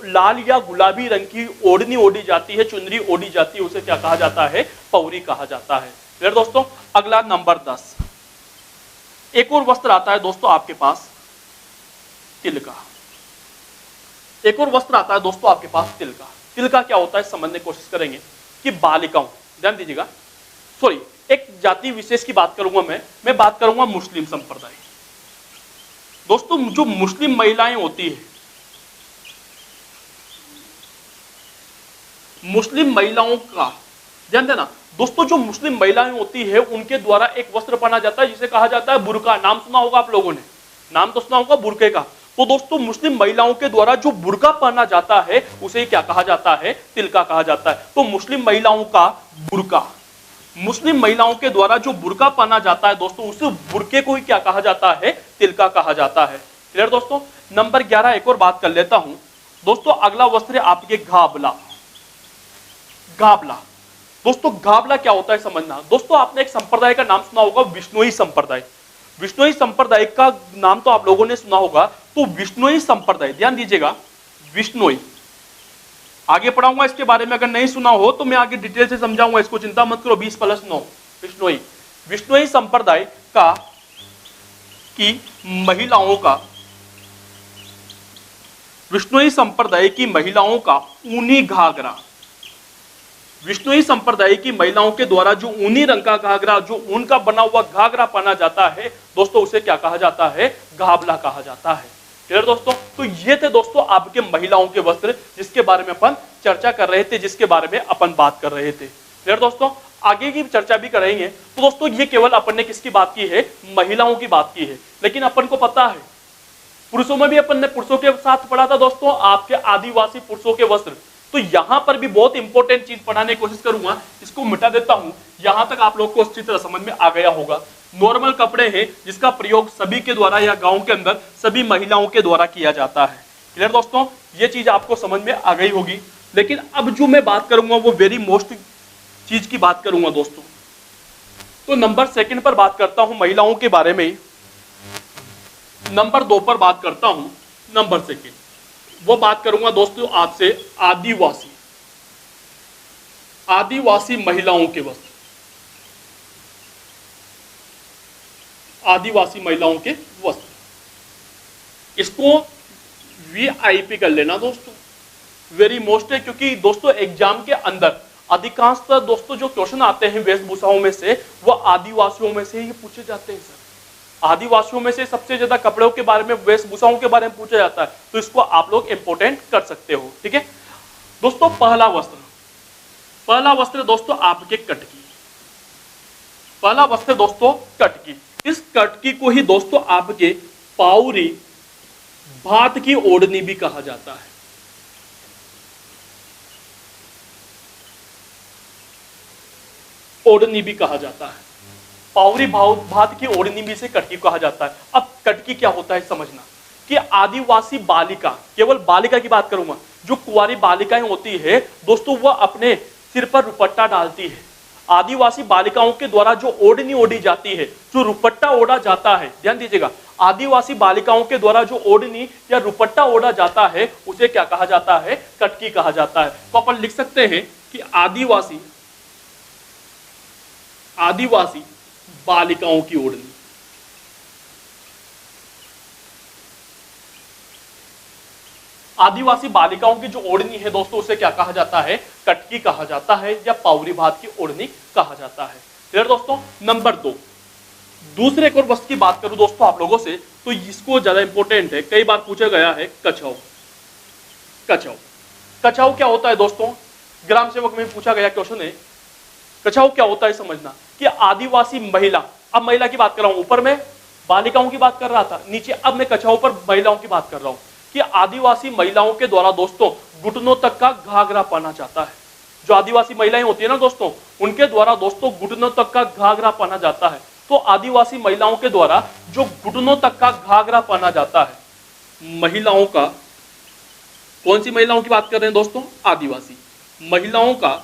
लाल या गुलाबी रंग की ओढ़नी ओढ़ी जाती है, चुनरी ओढ़ी जाती है, उसे क्या कहा जाता है, पौरी कहा जाता है। फिर दोस्तों अगला नंबर 10, एक और वस्त्र आता है दोस्तों आपके पास तिलका। एक और वस्त्र आता है दोस्तों आपके पास तिलका। तिलका क्या होता है समझने की कोशिश करेंगे कि बालिकाओं, ध्यान दीजिएगा, सॉरी एक जाति विशेष की बात करूंगा मैं बात करूंगा मुस्लिम संप्रदाय। दोस्तों जो मुस्लिम महिलाएं होती है, मुस्लिम महिलाओं का ध्यान देना दोस्तों, जो मुस्लिम महिलाएं होती है उनके द्वारा एक वस्त्र पहना जाता है जिसे कहा जाता है बुर्का। नाम सुना होगा आप लोगों ने, नाम तो सुना होगा बुर्के का। तो दोस्तों मुस्लिम महिलाओं के द्वारा जो बुर्का पहना जाता है उसे क्या कहा जाता है, तिलका कहा जाता है। तो मुस्लिम महिलाओं का बुर्का, मुस्लिम महिलाओं के द्वारा जो बुर्का पहना जाता है दोस्तों उस बुर्के को ही क्या कहा जाता है, तिलका कहा जाता है। क्लियर दोस्तों। नंबर 11 एक और बात कर लेता हूं दोस्तों, अगला वस्त्र है आपके घाबला। घाबला दोस्तों, घाबला क्या होता है समझना। दोस्तों आपने एक संप्रदाय का नाम सुना होगा, विष्णुई संप्रदाय। विष्णुई संप्रदाय का नाम तो आप लोगों ने सुना होगा। तो विष्णुई संप्रदाय, ध्यान दीजिएगा, विष्णुई आगे पढ़ाऊंगा इसके बारे में, अगर नहीं सुना हो तो मैं आगे डिटेल से समझाऊंगा इसको, चिंता मत करो। 20+9 विष्णुई, विष्णुई संप्रदाय का की महिलाओं का, विष्णुई संप्रदाय की महिलाओं का ऊनी घाघरा, विष्णुई संप्रदाय की महिलाओं के द्वारा जो ऊनी रंग का घाघरा, जो ऊन का बना हुआ घाघरा पहना जाता है दोस्तों उसे क्या कहा जाता है, घाबला कहा जाता है। क्लियर दोस्तों। तो ये थे दोस्तों आपके महिलाओं के वस्त्र जिसके बारे में अपन चर्चा कर रहे थे, जिसके बारे में अपन बात कर रहे थे। क्लियर दोस्तों। आगे की चर्चा भी करेंगे। तो दोस्तों ये केवल अपन ने किसकी बात की है, महिलाओं की बात की है। लेकिन अपन को पता है पुरुषों में भी अपन ने पुरुषों के साथ पढ़ा था दोस्तों आपके आदिवासी पुरुषों के वस्त्र। तो यहां पर भी बहुत इंपॉर्टेंट चीज पढ़ाने की कोशिश करूंगा, इसको मिटा देता हूं। यहां तक आप लोग को अच्छी तरह समझ में आ गया होगा। नॉर्मल कपड़े हैं जिसका प्रयोग सभी के द्वारा या गांव के अंदर सभी महिलाओं के द्वारा किया जाता है। क्लियर दोस्तों, ये चीज आपको समझ में आ गई होगी। लेकिन अब जो मैं बात करूंगा वो वेरी मोस्ट चीज की बात करूंगा दोस्तों। तो नंबर 2 पर बात करता हूं महिलाओं के बारे में। नंबर 2 पर बात करता हूं, नंबर 2 वो बात करूंगा दोस्तों आपसे आदिवासी, आदिवासी महिलाओं के वस्त्र, आदिवासी महिलाओं के वस्त्र। इसको VIP कर लेना दोस्तों, वेरी मोस्ट है। क्योंकि दोस्तों एग्जाम के अंदर अधिकांशतः दोस्तों जो क्वेश्चन आते हैं वेशभूषाओं में से वो आदिवासियों में से ही पूछे जाते हैं। सर आदिवासियों में से सबसे ज्यादा कपड़ों के बारे में, वेशभूषाओं के बारे में पूछा जाता है। तो इसको आप लोग इंपोर्टेंट कर सकते हो। ठीक है दोस्तों। पहला वस्त्र, पहला वस्त्र दोस्तों आपके कटकी, पहला वस्त्र दोस्तों कटकी। इस कटकी को ही दोस्तों आपके पाउरी भात की ओढ़नी भी कहा जाता है। ओढ़नी भी कहा जाता है, पाउरी भात की ओढ़नी भी से कटकी कहा जाता है। अब कटकी क्या होता है समझना कि आदिवासी बालिका, केवल बालिका की बात करूंगा, जो कुंवारी बालिकाएं होती है दोस्तों वह अपने सिर पर रुपट्टा डालती है। आदिवासी बालिकाओं के द्वारा जो ओढ़नी ओढ़ी जाती है, जो रुपट्टा ओढ़ा जाता है, ध्यान दीजिएगा, आदिवासी बालिकाओं के द्वारा जो ओढ़नी या रुपट्टा ओढ़ा जाता है उसे क्या कहा जाता है, कटकी कहा जाता है। तो अपन लिख सकते हैं कि आदिवासी, आदिवासी बालिकाओं की ओढ़नी, आदिवासी बालिकाओं की जो ओढ़नी है दोस्तों उसे क्या कहा जाता है, कटकी कहा जाता है या पाउरी भात की ओढ़नी कहा जाता है। क्लियर दोस्तों। नंबर 2, दूसरे एक और वस्त्र की बात करूं दोस्तों आप लोगों से, तो इसको ज्यादा इंपॉर्टेंट है, कई बार पूछा गया है, कछाव। कछाव, कछाव क्या होता है दोस्तों, ग्राम सेवक में पूछा गया क्वेश्चन है। कछाव क्या होता है समझना कि आदिवासी महिला अब महिला की बात कर रहा हूं, ऊपर में बालिकाओं की बात कर रहा था, नीचे अब मैं कछाओं पर महिलाओं की बात कर रहा हूं कि आदिवासी महिलाओं के द्वारा दोस्तों घुटनों तक का घाघरा पहना जाता है। जो आदिवासी महिलाएं होती है ना दोस्तों, उनके द्वारा दोस्तों घुटनों तक का घाघरा पहना जाता है। तो आदिवासी महिलाओं के द्वारा जो घुटनों तक का घाघरा पहना जाता है, महिलाओं का, कौन सी महिलाओं की बात कर रहे हैं दोस्तों? आदिवासी महिलाओं का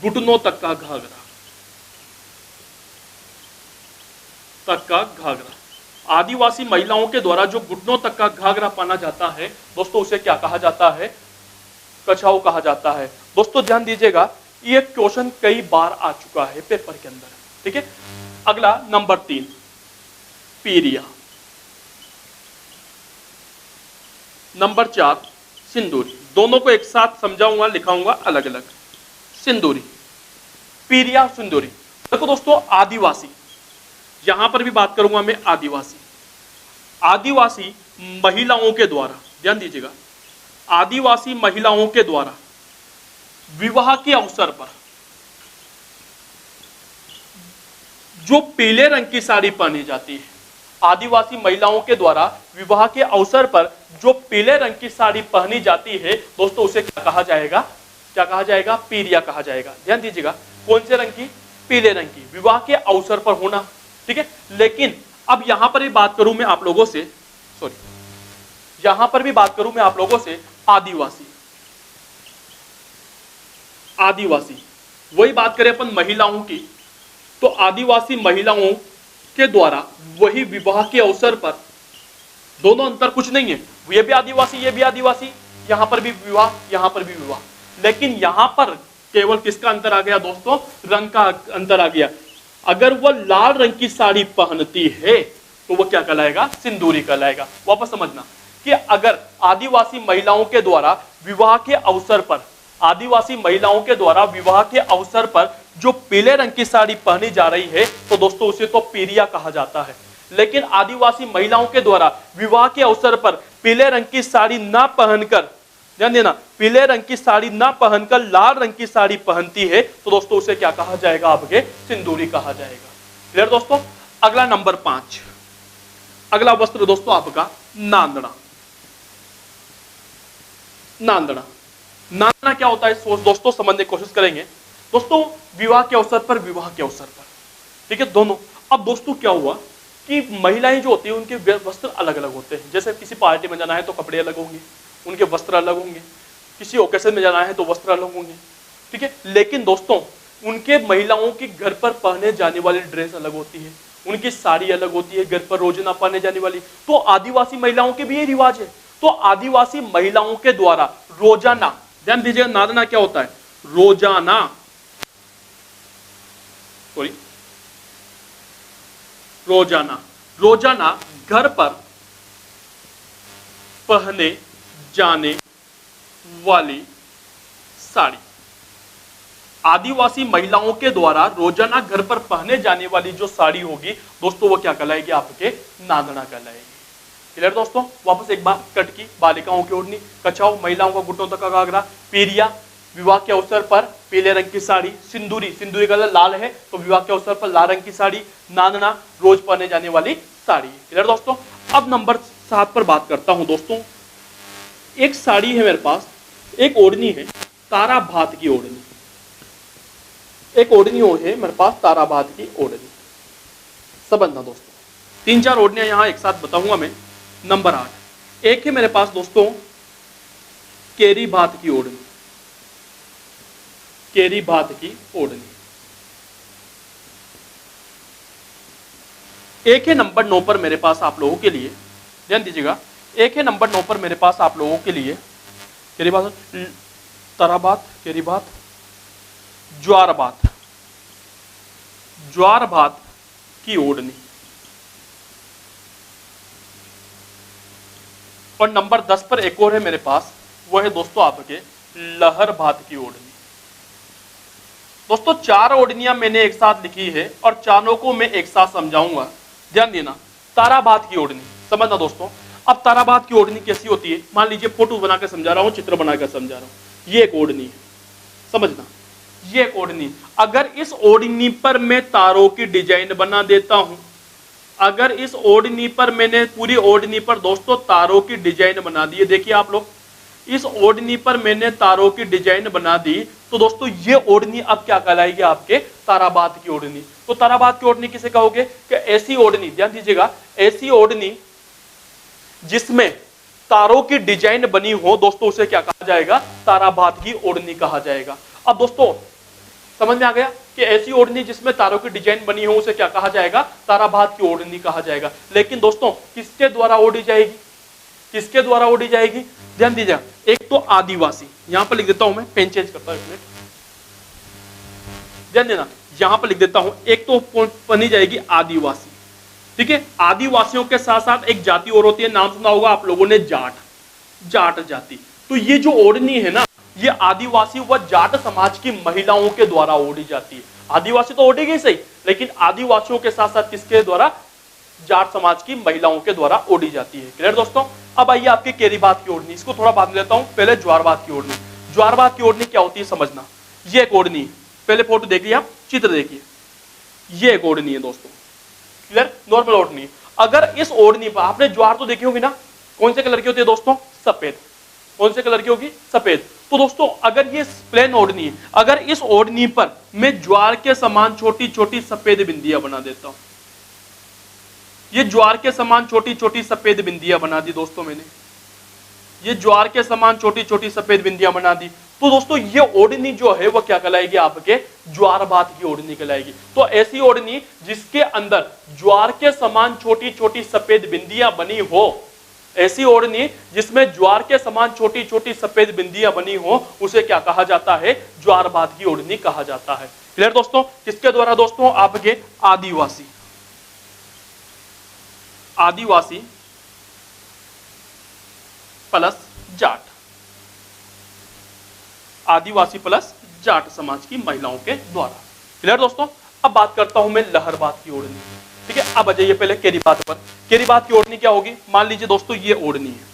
घुटनों तक का घाघरा, आदिवासी महिलाओं के द्वारा जो घुटनों तक का घाघरा पहना जाता है दोस्तों, उसे क्या कहा जाता है? कछाऊ कहा जाता है। दोस्तों ध्यान दीजिएगा, ये क्वेश्चन कई बार आ चुका है पेपर के अंदर, ठीक है। अगला नंबर 3, पीरिया। नंबर 4, सिंदूरी। दोनों को एक साथ समझाऊंगा, लिखाऊंगा अलग अलग। सिंदूरी, पीरिया, सिंदूरी। देखो दोस्तों, आदिवासी, यहां पर भी बात करूंगा मैं आदिवासी। आदिवासी महिलाओं के द्वारा, ध्यान दीजिएगा, आदिवासी महिलाओं के द्वारा विवाह के अवसर पर जो पीले रंग की साड़ी पहनी जाती है, आदिवासी महिलाओं के द्वारा विवाह के अवसर पर जो पीले रंग की साड़ी पहनी जाती है दोस्तों, उसे क्या कहा जाएगा? क्या कहा जाएगा? पीरिया कहा जाएगा। ध्यान दीजिएगा, कौन से रंग की? पीले रंग की, विवाह के अवसर पर होना, ठीक है। लेकिन अब यहां पर भी बात करूं मैं आप लोगों से, यहां पर भी बात करूं मैं आप लोगों से आदिवासी, वही बात करें अपन महिलाओं की, तो आदिवासी महिलाओं के द्वारा वही विवाह के अवसर पर, दोनों अंतर कुछ नहीं है, ये भी आदिवासी, ये भी आदिवासी, यहां पर भी विवाह, यहां पर भी विवाह, लेकिन यहां पर केवल किसका अंतर आ गया दोस्तों? रंग का अंतर आ गया। अगर वह लाल रंग की साड़ी पहनती है तो वह क्या कहलाएगा? सिंदूरी कहलाएगा। वापस समझना कि अगर आदिवासी महिलाओं के द्वारा विवाह के अवसर पर, आदिवासी महिलाओं के द्वारा विवाह के अवसर पर जो पीले रंग की साड़ी पहनी जा रही है तो दोस्तों उसे तो पीरिया कहा जाता है। लेकिन आदिवासी महिलाओं के द्वारा विवाह के अवसर पर पीले रंग की साड़ी ना पहनकर, ध्यान देना, पीले रंग की साड़ी ना पहनकर लाल रंग की साड़ी पहनती है तो दोस्तों उसे क्या कहा जाएगा? आपके सिंदूरी कहा जाएगा। क्लियर दोस्तों? अगला नंबर 5, अगला वस्त्र दोस्तों आपका नांदड़ा। नांदड़ा, नांदड़ा क्या होता है दोस्तों, समझने की कोशिश करेंगे। दोस्तों विवाह के अवसर पर, विवाह के अवसर पर, ठीक है, दोनों। अब दोस्तों क्या हुआ कि महिलाएं जो होती है उनके वस्त्र अलग अलग होते हैं। जैसे किसी पार्टी में जाना है तो कपड़े अलग होंगे, उनके वस्त्र अलग होंगे, किसी ओकेजन में जाना है तो वस्त्र अलग होंगे, ठीक है। लेकिन दोस्तों उनके महिलाओं की घर पर पहने जाने वाली ड्रेस अलग होती है, उनकी साड़ी अलग होती है, घर पर रोजाना पहने जाने वाली। तो आदिवासी महिलाओं के भी ये रिवाज है। तो आदिवासी महिलाओं के द्वारा रोजाना, ध्यान दीजिएगा, नादना क्या होता है? रोजाना, सॉरी, रोजाना घर पर पहने जाने वाली साड़ी। आदिवासी महिलाओं के द्वारा रोजाना घर पर पहने जाने वाली जो साड़ी होगी दोस्तों, वो क्या कहलाएगी? आपके नांदड़ा कहलाएगी। क्लियर दोस्तों? वापस एक बार, कटकी बालिकाओं की ओढ़नी, कछाऊ महिलाओं का घुटनों तक का घाघरा, पीरिया विवाह के अवसर पर पीले रंग की साड़ी, सिंदूरी, सिंदूरी कलर लाल है तो विवाह के अवसर पर लाल रंग की साड़ी, नांदड़ा रोज पहने जाने वाली साड़ी। क्लियर दोस्तों? अब नंबर 7 पर बात करता हूं दोस्तों। एक साड़ी है मेरे पास, एक ओढ़नी है तारा भात की ओढ़नी, एक ओढ़नी है मेरे पास तारा भात की ओढ़नी। समझना दोस्तों, 3-4 ओढ़नियां यहां एक साथ बताऊंगा मैं। नंबर 8, एक है मेरे पास दोस्तों केरी भात की ओढ़नी, केरी भात की ओढ़नी। एक है नंबर 9 पर मेरे पास आप लोगों के लिए, ध्यान दीजिएगा, एक है नंबर 9 पर मेरे पास आप लोगों के लिए केरी भात, तारा भात, केरी भात, ज्वार भात, ज्वार भात की ओढ़नी। और नंबर 10 पर एक और है मेरे पास, वो है दोस्तों आपके लहर भात की ओढ़नी। दोस्तों 4 ओढ़नियां मैंने एक साथ लिखी है और चारों को मैं एक साथ समझाऊंगा, ध्यान देना। तारा भात की ओढ़नी, समझना दोस्तों। अब तारा भात की ओढ़नी कैसी होती है? मान लीजिए फोटो बनाकर समझा रहा हूं, चित्र बनाकर समझा रहा हूं। ये एक ओढ़नी है, समझना, ये एक ओढ़नी। अगर इस ओढ़नी पर मैं तारों की डिजाइन बना देता हूं अगर इस ओढ़नी पर मैंने पूरी ओढ़नी पर दोस्तों तारों की डिजाइन बना दी है, देखिए आप लोग, इस ओढ़नी पर मैंने तारों की डिजाइन बना दी, तो दोस्तों ये ओढ़नी अब क्या कहलाएगी? आपके ताराबाद की ओढ़नी। तो ताराबाद की ओढ़नी किसे कहोगे? कि ऐसी ओढ़नी, ध्यान दीजिएगा, ऐसी ओढ़नी जिसमें तारों की डिजाइन बनी हो दोस्तों, उसे क्या कहा जाएगा? ताराबाद की ओढ़नी कहा जाएगा। अब दोस्तों समझ में आ गया कि ऐसी ओढ़नी जिसमें तारों की डिजाइन बनी हो उसे क्या कहा जाएगा? ताराबाद की ओढ़नी कहा जाएगा। लेकिन दोस्तों किसके द्वारा ओढ़ी जाएगी? किसके द्वारा ओढ़ी जाएगी? ध्यान दीजिए, एक तो आदिवासी, यहां पर लिख देता हूं, मैं पेन चेंज करता हूं, ध्यान देना, यहां पर लिख देता हूं, एक तो बनी जाएगी आदिवासी, ठीक है। आदिवासियों के साथ साथ एक जाति और होती है, नाम सुना होगा आप लोगों ने, जाट, जाट जाति। तो ये जो ओढ़नी है ना, ये आदिवासी व जाट समाज की महिलाओं के द्वारा ओढ़ी जाती है। आदिवासी तो ओढ़ी गई सही, लेकिन आदिवासियों के साथ साथ किसके द्वारा? जाट समाज की महिलाओं के द्वारा ओढ़ी जाती है। क्लियर दोस्तों? अब आइए आपके केरीबात की ओढ़नी, इसको थोड़ा बाद में लेता हूं, पहले ज्वारबात की ओढ़नी। ज्वारबात की ओढ़नी क्या होती है समझना। ये एक ओढ़नी, पहले फोटो देखिए आप, चित्र देखिए, ये एक ओढ़नी है दोस्तों। क्लियर? नॉर्मल ओढ़नी। अगर इस ओढ़नी पर आपने ज्वार तो देखी होगी ना, कौन से कलर की होती है दोस्तों? सफेद। कौन से कलर की होगी? सफेद। तो दोस्तों अगर ये प्लेन ओढ़नी है, अगर इस ओढ़नी पर मैं ज्वार के समान छोटी छोटी सफेद बिंदियां बना देता हूं, ये ज्वार के समान छोटी छोटी सफेद बिंदियां बना दी दोस्तों मैंने, ये ज्वार के समान छोटी छोटी सफेद बिंदियां बना दी, तो दोस्तों ये ओढ़नी जो है वो क्या कहलाएगी? आपके ज्वारबात की ओढ़नी कहलाएगी। तो ऐसी ओढ़नी जिसके अंदर ज्वार के समान छोटी छोटी सफेद बिंदियां बनी हो, ऐसी ओढ़नी जिसमें ज्वार के समान छोटी छोटी सफेद बिंदियां बनी हो, उसे क्या कहा जाता है? ज्वारबात की ओढ़नी कहा जाता है। क्लियर दोस्तों? किसके द्वारा दोस्तों? आपके आदिवासी, आदिवासी प्लस जाट, आदिवासी प्लस जाट समाज की महिलाओं के द्वारा। क्लियर दोस्तों? अब बात करता हूं मैं लहरबात की ओढ़नी, ठीक है। अब आ जाइए पहले केरीबात पर। केरीबात की ओढ़नी क्या होगी? मान लीजिए दोस्तों ये ओढ़नी है,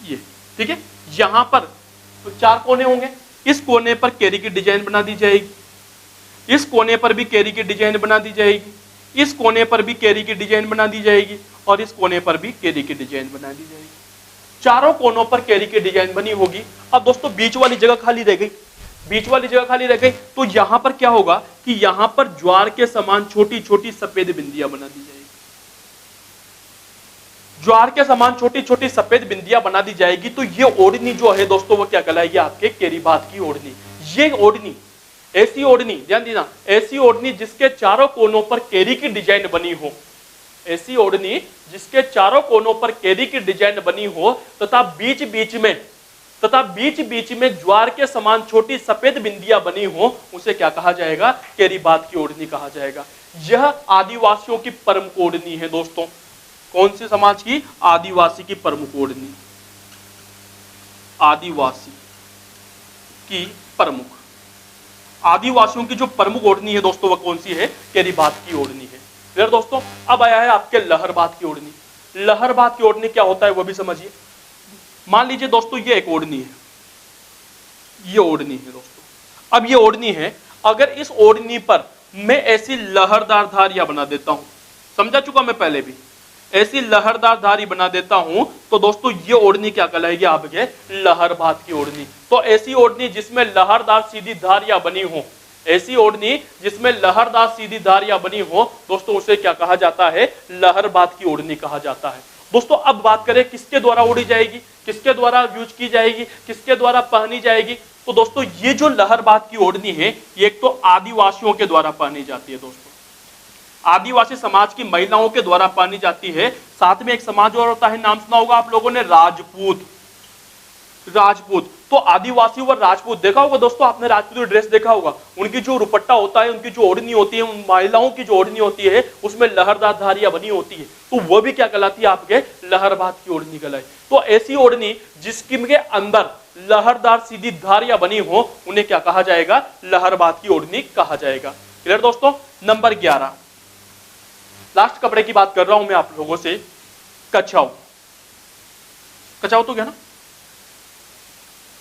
ये, ठीक है, यहां पर तो 4 कोने होंगे, इस कोने पर केरी की डिजाइन बना दी जाएगी, इस कोने पर भी केरी की डिजाइन बना दी जाएगी, इस कोने पर भी केरी की डिजाइन बना दी जाएगी, और इस कोने पर भी केरी की डिजाइन बना दी जाएगी। चारों कोनों पर केरी की डिजाइन बनी होगी। अब दोस्तों बीच वाली जगह खाली रह गई, बीच वाली जगह खाली रह गई, तो यहां पर क्या होगा कि यहां पर ज्वार के समान छोटी छोटी सफेद बिंदियां बना दी जाएगी, ज्वार के समान छोटी छोटी सफेद बिंदियां बना दी जाएगी। तो ये ओढ़नी जो है दोस्तों वो क्या कहलाएगी? आपके केरीबात की ओढ़नी। ये ओढ़नी, ऐसी ओढ़नी, ध्यान देना, ऐसी ओढ़नी जिसके चारों कोनों पर केरी की डिजाइन बनी हो, ऐसी ओढ़नी जिसके चारों कोनों पर केरी की डिजाइन बनी हो तथा बीच बीच में ज्वार के समान छोटी सफेद बिंदियां बनी हो, उसे क्या कहा जाएगा? केरीबात की ओढ़नी कहा जाएगा। यह आदिवासियों की प्रमुख ओढ़नी है दोस्तों। कौन से समाज की? आदिवासी की प्रमुख ओढ़नी, आदिवासी की प्रमुख, आदिवासियों की जो प्रमुख ओढ़नी है दोस्तों वह कौन सी है? केरीबात की ओढ़नी है। क्लियर दोस्तों? अब आया है आपके लहरबात की ओढ़नी। लहरबात की ओढ़नी क्या होता है वो भी समझिए। मान लीजिए दोस्तों ये एक ओढ़नी है, ये ओढ़नी है दोस्तों। अब ये ओढ़नी है, अगर इस ओढ़नी पर मैं ऐसी लहरदार धारियां बना देता हूं, समझा चुका मैं पहले भी, ऐसी लहरदार धारी बना देता हूं, तो दोस्तों ये ओढ़नी क्या कहलाएगी? आपके लहरबात की ओढ़नी। तो ऐसी ओढ़नी जिसमें लहरदार सीधी धारियां बनी हो, ऐसी ओढ़नी जिसमें लहरदार सीधी धारियां बनी हो दोस्तों, उसे क्या कहा जाता है? लहरबात की ओढ़नी कहा जाता है। दोस्तों अब बात करें किसके द्वारा ओढ़ी जाएगी, किसके द्वारा यूज की जाएगी, किसके द्वारा पहनी जाएगी, तो दोस्तों ये जो लहरबात की ओढ़नी है, ये एक तो आदिवासियों के द्वारा पहनी जाती है दोस्तों, आदिवासी समाज की महिलाओं के द्वारा पहनी जाती है। साथ में एक समाज और होता है, नाम सुना होगा आप लोगों ने, राजपूत। राजपूत, तो आदिवासी व राजपूत देखा होगा दोस्तों आपने, राजपूत ड्रेस देखा होगा, उनकी जो दुपट्टा होता है, उनकी जो ओढ़नी होती है, उन महिलाओं की जो ओढ़नी होती है उसमें लहरदार धारियां बनी होती है, तो वो भी क्या कहलाती है? आपके लहरबात की ओढ़नी कहलाई। तो ऐसी ओढ़नी जिसके अंदर लहरदार सीधी धारियां बनी हो, उन्हें क्या कहा जाएगा? लहरबात की ओढ़नी कहा जाएगा। क्लियर दोस्तों? नंबर 11, लास्ट कपड़े की बात कर रहा हूं मैं आप लोगों से, कछाऊ। कछाऊ तो गया ना,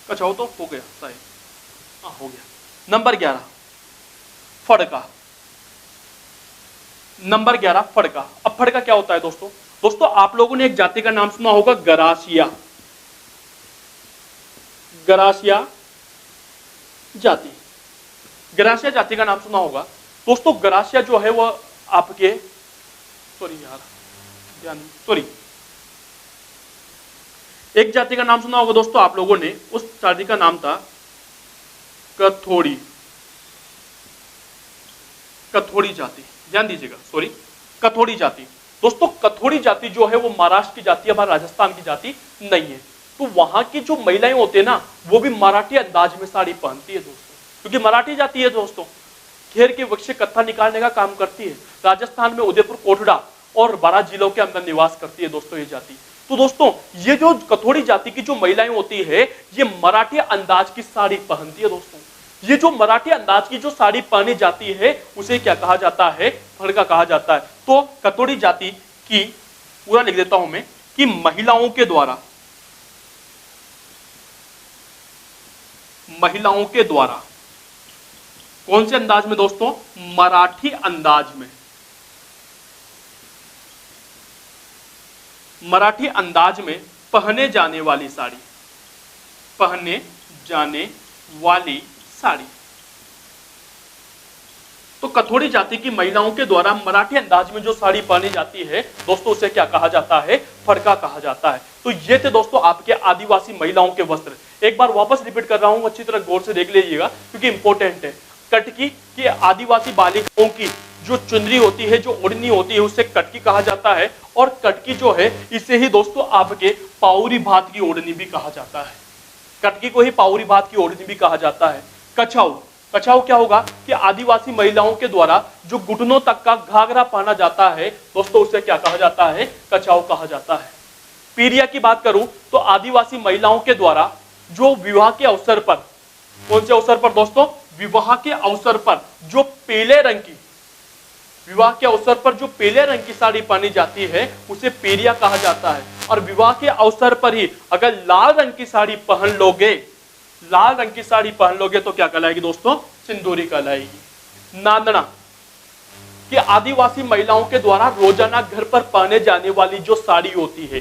कछाऊ तो हो गया शायद, हाँ हो गया। नंबर 11, फड़का। नंबर 11 फड़का। अब फड़का क्या होता है दोस्तों? दोस्तों आप लोगों ने एक जाति का नाम सुना होगा, गरासिया। गरासिया जाति, गरासिया जाति का नाम सुना होगा दोस्तों। गरासिया जो है वह आपके एक जाति का नाम सुना होगा दोस्तों आप लोगों ने, उस जाति का नाम था कथोड़ी। कथोड़ी जाति, ध्यान दीजिएगा, कथोड़ी जाति। दोस्तों कथोड़ी जाति जो है वो महाराष्ट्र की जाति है, हमारे राजस्थान की जाति नहीं है। तो वहां की जो महिलाएं होती है ना, वो भी मराठी अंदाज में साड़ी पहनती है दोस्तों, क्योंकि मराठी जाति है दोस्तों। घेर के वृक्ष से कत्था निकालने का काम करती है। राजस्थान में उदयपुर, कोटड़ा और 12 जिलों के अंदर निवास करती है दोस्तों ये जाति। तो दोस्तों ये जो कथोड़ी जाति की जो महिलाएं होती है, ये मराठी अंदाज की साड़ी पहनती है दोस्तों। ये जो मराठी अंदाज की जो साड़ी पहनी जाती है उसे क्या कहा जाता है? फड़का कहा जाता है। तो कथोड़ी जाति की पूरा लिख देता हूं मैं कि महिलाओं के द्वारा कौन से अंदाज में दोस्तों? मराठी अंदाज में। मराठी अंदाज में पहने जाने वाली साड़ी, पहने जाने वाली साड़ी। तो कथोड़ी जाति की महिलाओं के द्वारा मराठी अंदाज में जो साड़ी पहनी जाती है दोस्तों, उसे क्या कहा जाता है? फड़का कहा जाता है। तो ये थे दोस्तों आपके आदिवासी महिलाओं के वस्त्र। एक बार वापस रिपीट कर रहा हूं, अच्छी तरह गौर से देख लीजिएगा क्योंकि इंपॉर्टेंट है। कटकी की आदिवासी बालिकाओं की जो चुनरी होती है, जो ओढ़नी होती है, उसे कटकी कहा जाता है। और कटकी जो है इसे ही दोस्तों आपके पाउरी भात की ओढ़नी भी कहा जाता है। कटकी को ही पाउरी भात की ओढ़नी भी कहा जाता है। कछाऊ, कछाऊ क्या होगा कि आदिवासी महिलाओं के द्वारा जो घुटनों तक का घाघरा पहना जाता है दोस्तों, उसे क्या कहा जाता है? कछाऊ कहा जाता है। पीरिया की बात करूं तो आदिवासी महिलाओं के द्वारा जो विवाह के अवसर पर, कौन से अवसर पर दोस्तों? विवाह के अवसर पर जो पीले रंग की, विवाह के अवसर पर जो पीले रंग की साड़ी पहनी जाती है उसे पीरिया कहा जाता है। और विवाह के अवसर पर ही अगर लाल रंग की साड़ी पहन लोगे, लाल रंग की साड़ी पहन लोगे तो क्या कहलाएगी दोस्तों? सिंदूरी कहलाएगी। नांदना कि आदिवासी महिलाओं के द्वारा रोजाना घर पर पहने जाने वाली जो साड़ी होती है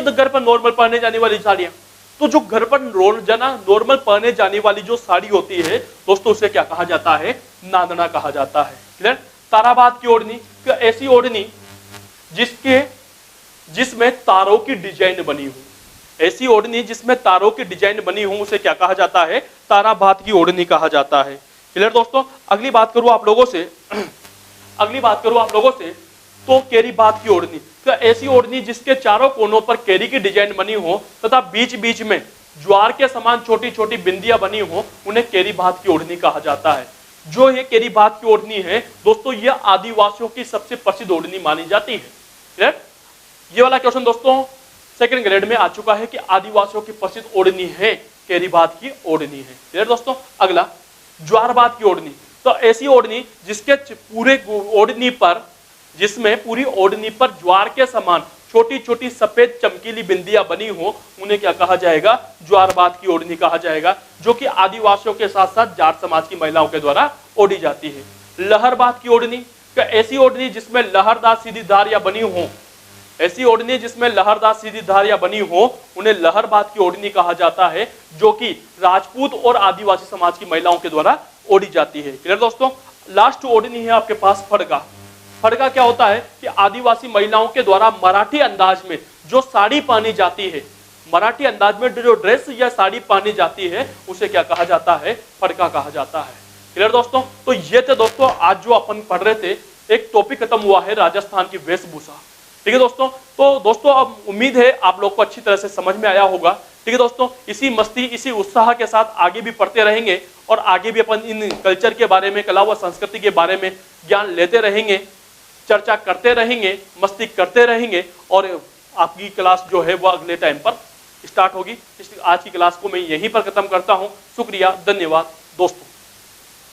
घर पर नॉर्मल पहने जाने वाली साड़ियां, तो जो घर पर रोजाना नॉर्मल पहने जाने वाली जो साड़ी होती है दोस्तों, उसे क्या कहा जाता है? नांदना कहा जाता है। क्लियर? ताराबाद की ओढ़नी, ऐसी ओढ़नी जिसमें तारों की डिजाइन बनी हो, ऐसी ओढ़नी जिसमें तारों की डिजाइन बनी हो, उसे क्या कहा जाता है? ताराबाद की ओढ़नी कहा जाता है। क्लियर दोस्तों? अगली बात करूं आप लोगों से तो केरी बात की ओढ़नी, तो ऐसी ओढ़नी जिसके चारों कोनों पर केरी की डिजाइन बनी हो तथा बीच बीच में ज्वार के समान छोटी छोटी बिंदियां बनी हो, उन्हें केरी बात की ओढ़नी कहा जाता है। जो ये केरी बात की ओढ़नी है दोस्तों, यह आदिवासियों की सबसे प्रसिद्ध ओढ़नी मानी जाती है। क्लियर? ये वाला क्वेश्चन दोस्तों सेकंड ग्रेड में आ चुका है कि आदिवासियों की प्रसिद्ध ओढ़नी है केरी बात की ओढ़नी है। क्लियर दोस्तों? अगला ज्वार बात की ओढ़नी, तो ऐसी ओढ़नी जिसके पूरी ओढ़नी पर ज्वार के समान छोटी छोटी सफेद चमकीली बिंदियां बनी हो, उन्हें क्या कहा जाएगा? ज्वारबात की ओढ़नी कहा जाएगा, जो कि आदिवासियों के साथ साथ जाट समाज की महिलाओं के द्वारा ओढ़ी जाती है। लहरबात की ओढ़नी, ऐसी ओढ़नी जिसमें लहरदार सीधी धारियां बनी हो, ऐसी ओढ़नी जिसमें लहरदार सीधी धारियां बनी हो, उन्हें लहरबात की ओढ़नी कहा जाता है, जो कि राजपूत और आदिवासी समाज की महिलाओं के द्वारा ओढ़ी जाती है। क्लियर दोस्तों? लास्ट ओढ़नी है आपके पास फड़का। फड़का क्या होता है कि आदिवासी महिलाओं के द्वारा मराठी अंदाज में जो साड़ी पहनी जाती है, मराठी अंदाज में जो ड्रेस या साड़ी पहनी जाती है, उसे क्या कहा जाता है? फड़का कहा जाता है। क्लियर दोस्तों? तो ये थे दोस्तों आज जो अपन पढ़ रहे थे, एक टॉपिक खत्म हुआ है राजस्थान की वेशभूषा। ठीक है दोस्तों? तो दोस्तों अब उम्मीद है आप लोग को अच्छी तरह से समझ में आया होगा। ठीक है दोस्तों? इसी मस्ती, इसी उत्साह के साथ आगे भी पढ़ते रहेंगे और आगे भी अपन इन कल्चर के बारे में, कला व संस्कृति के बारे में ज्ञान लेते रहेंगे, चर्चा करते रहेंगे, मस्ती करते रहेंगे और आपकी क्लास जो है वो अगले टाइम पर स्टार्ट होगी। आज की क्लास को मैं यहीं पर खत्म करता हूं। शुक्रिया, धन्यवाद दोस्तों।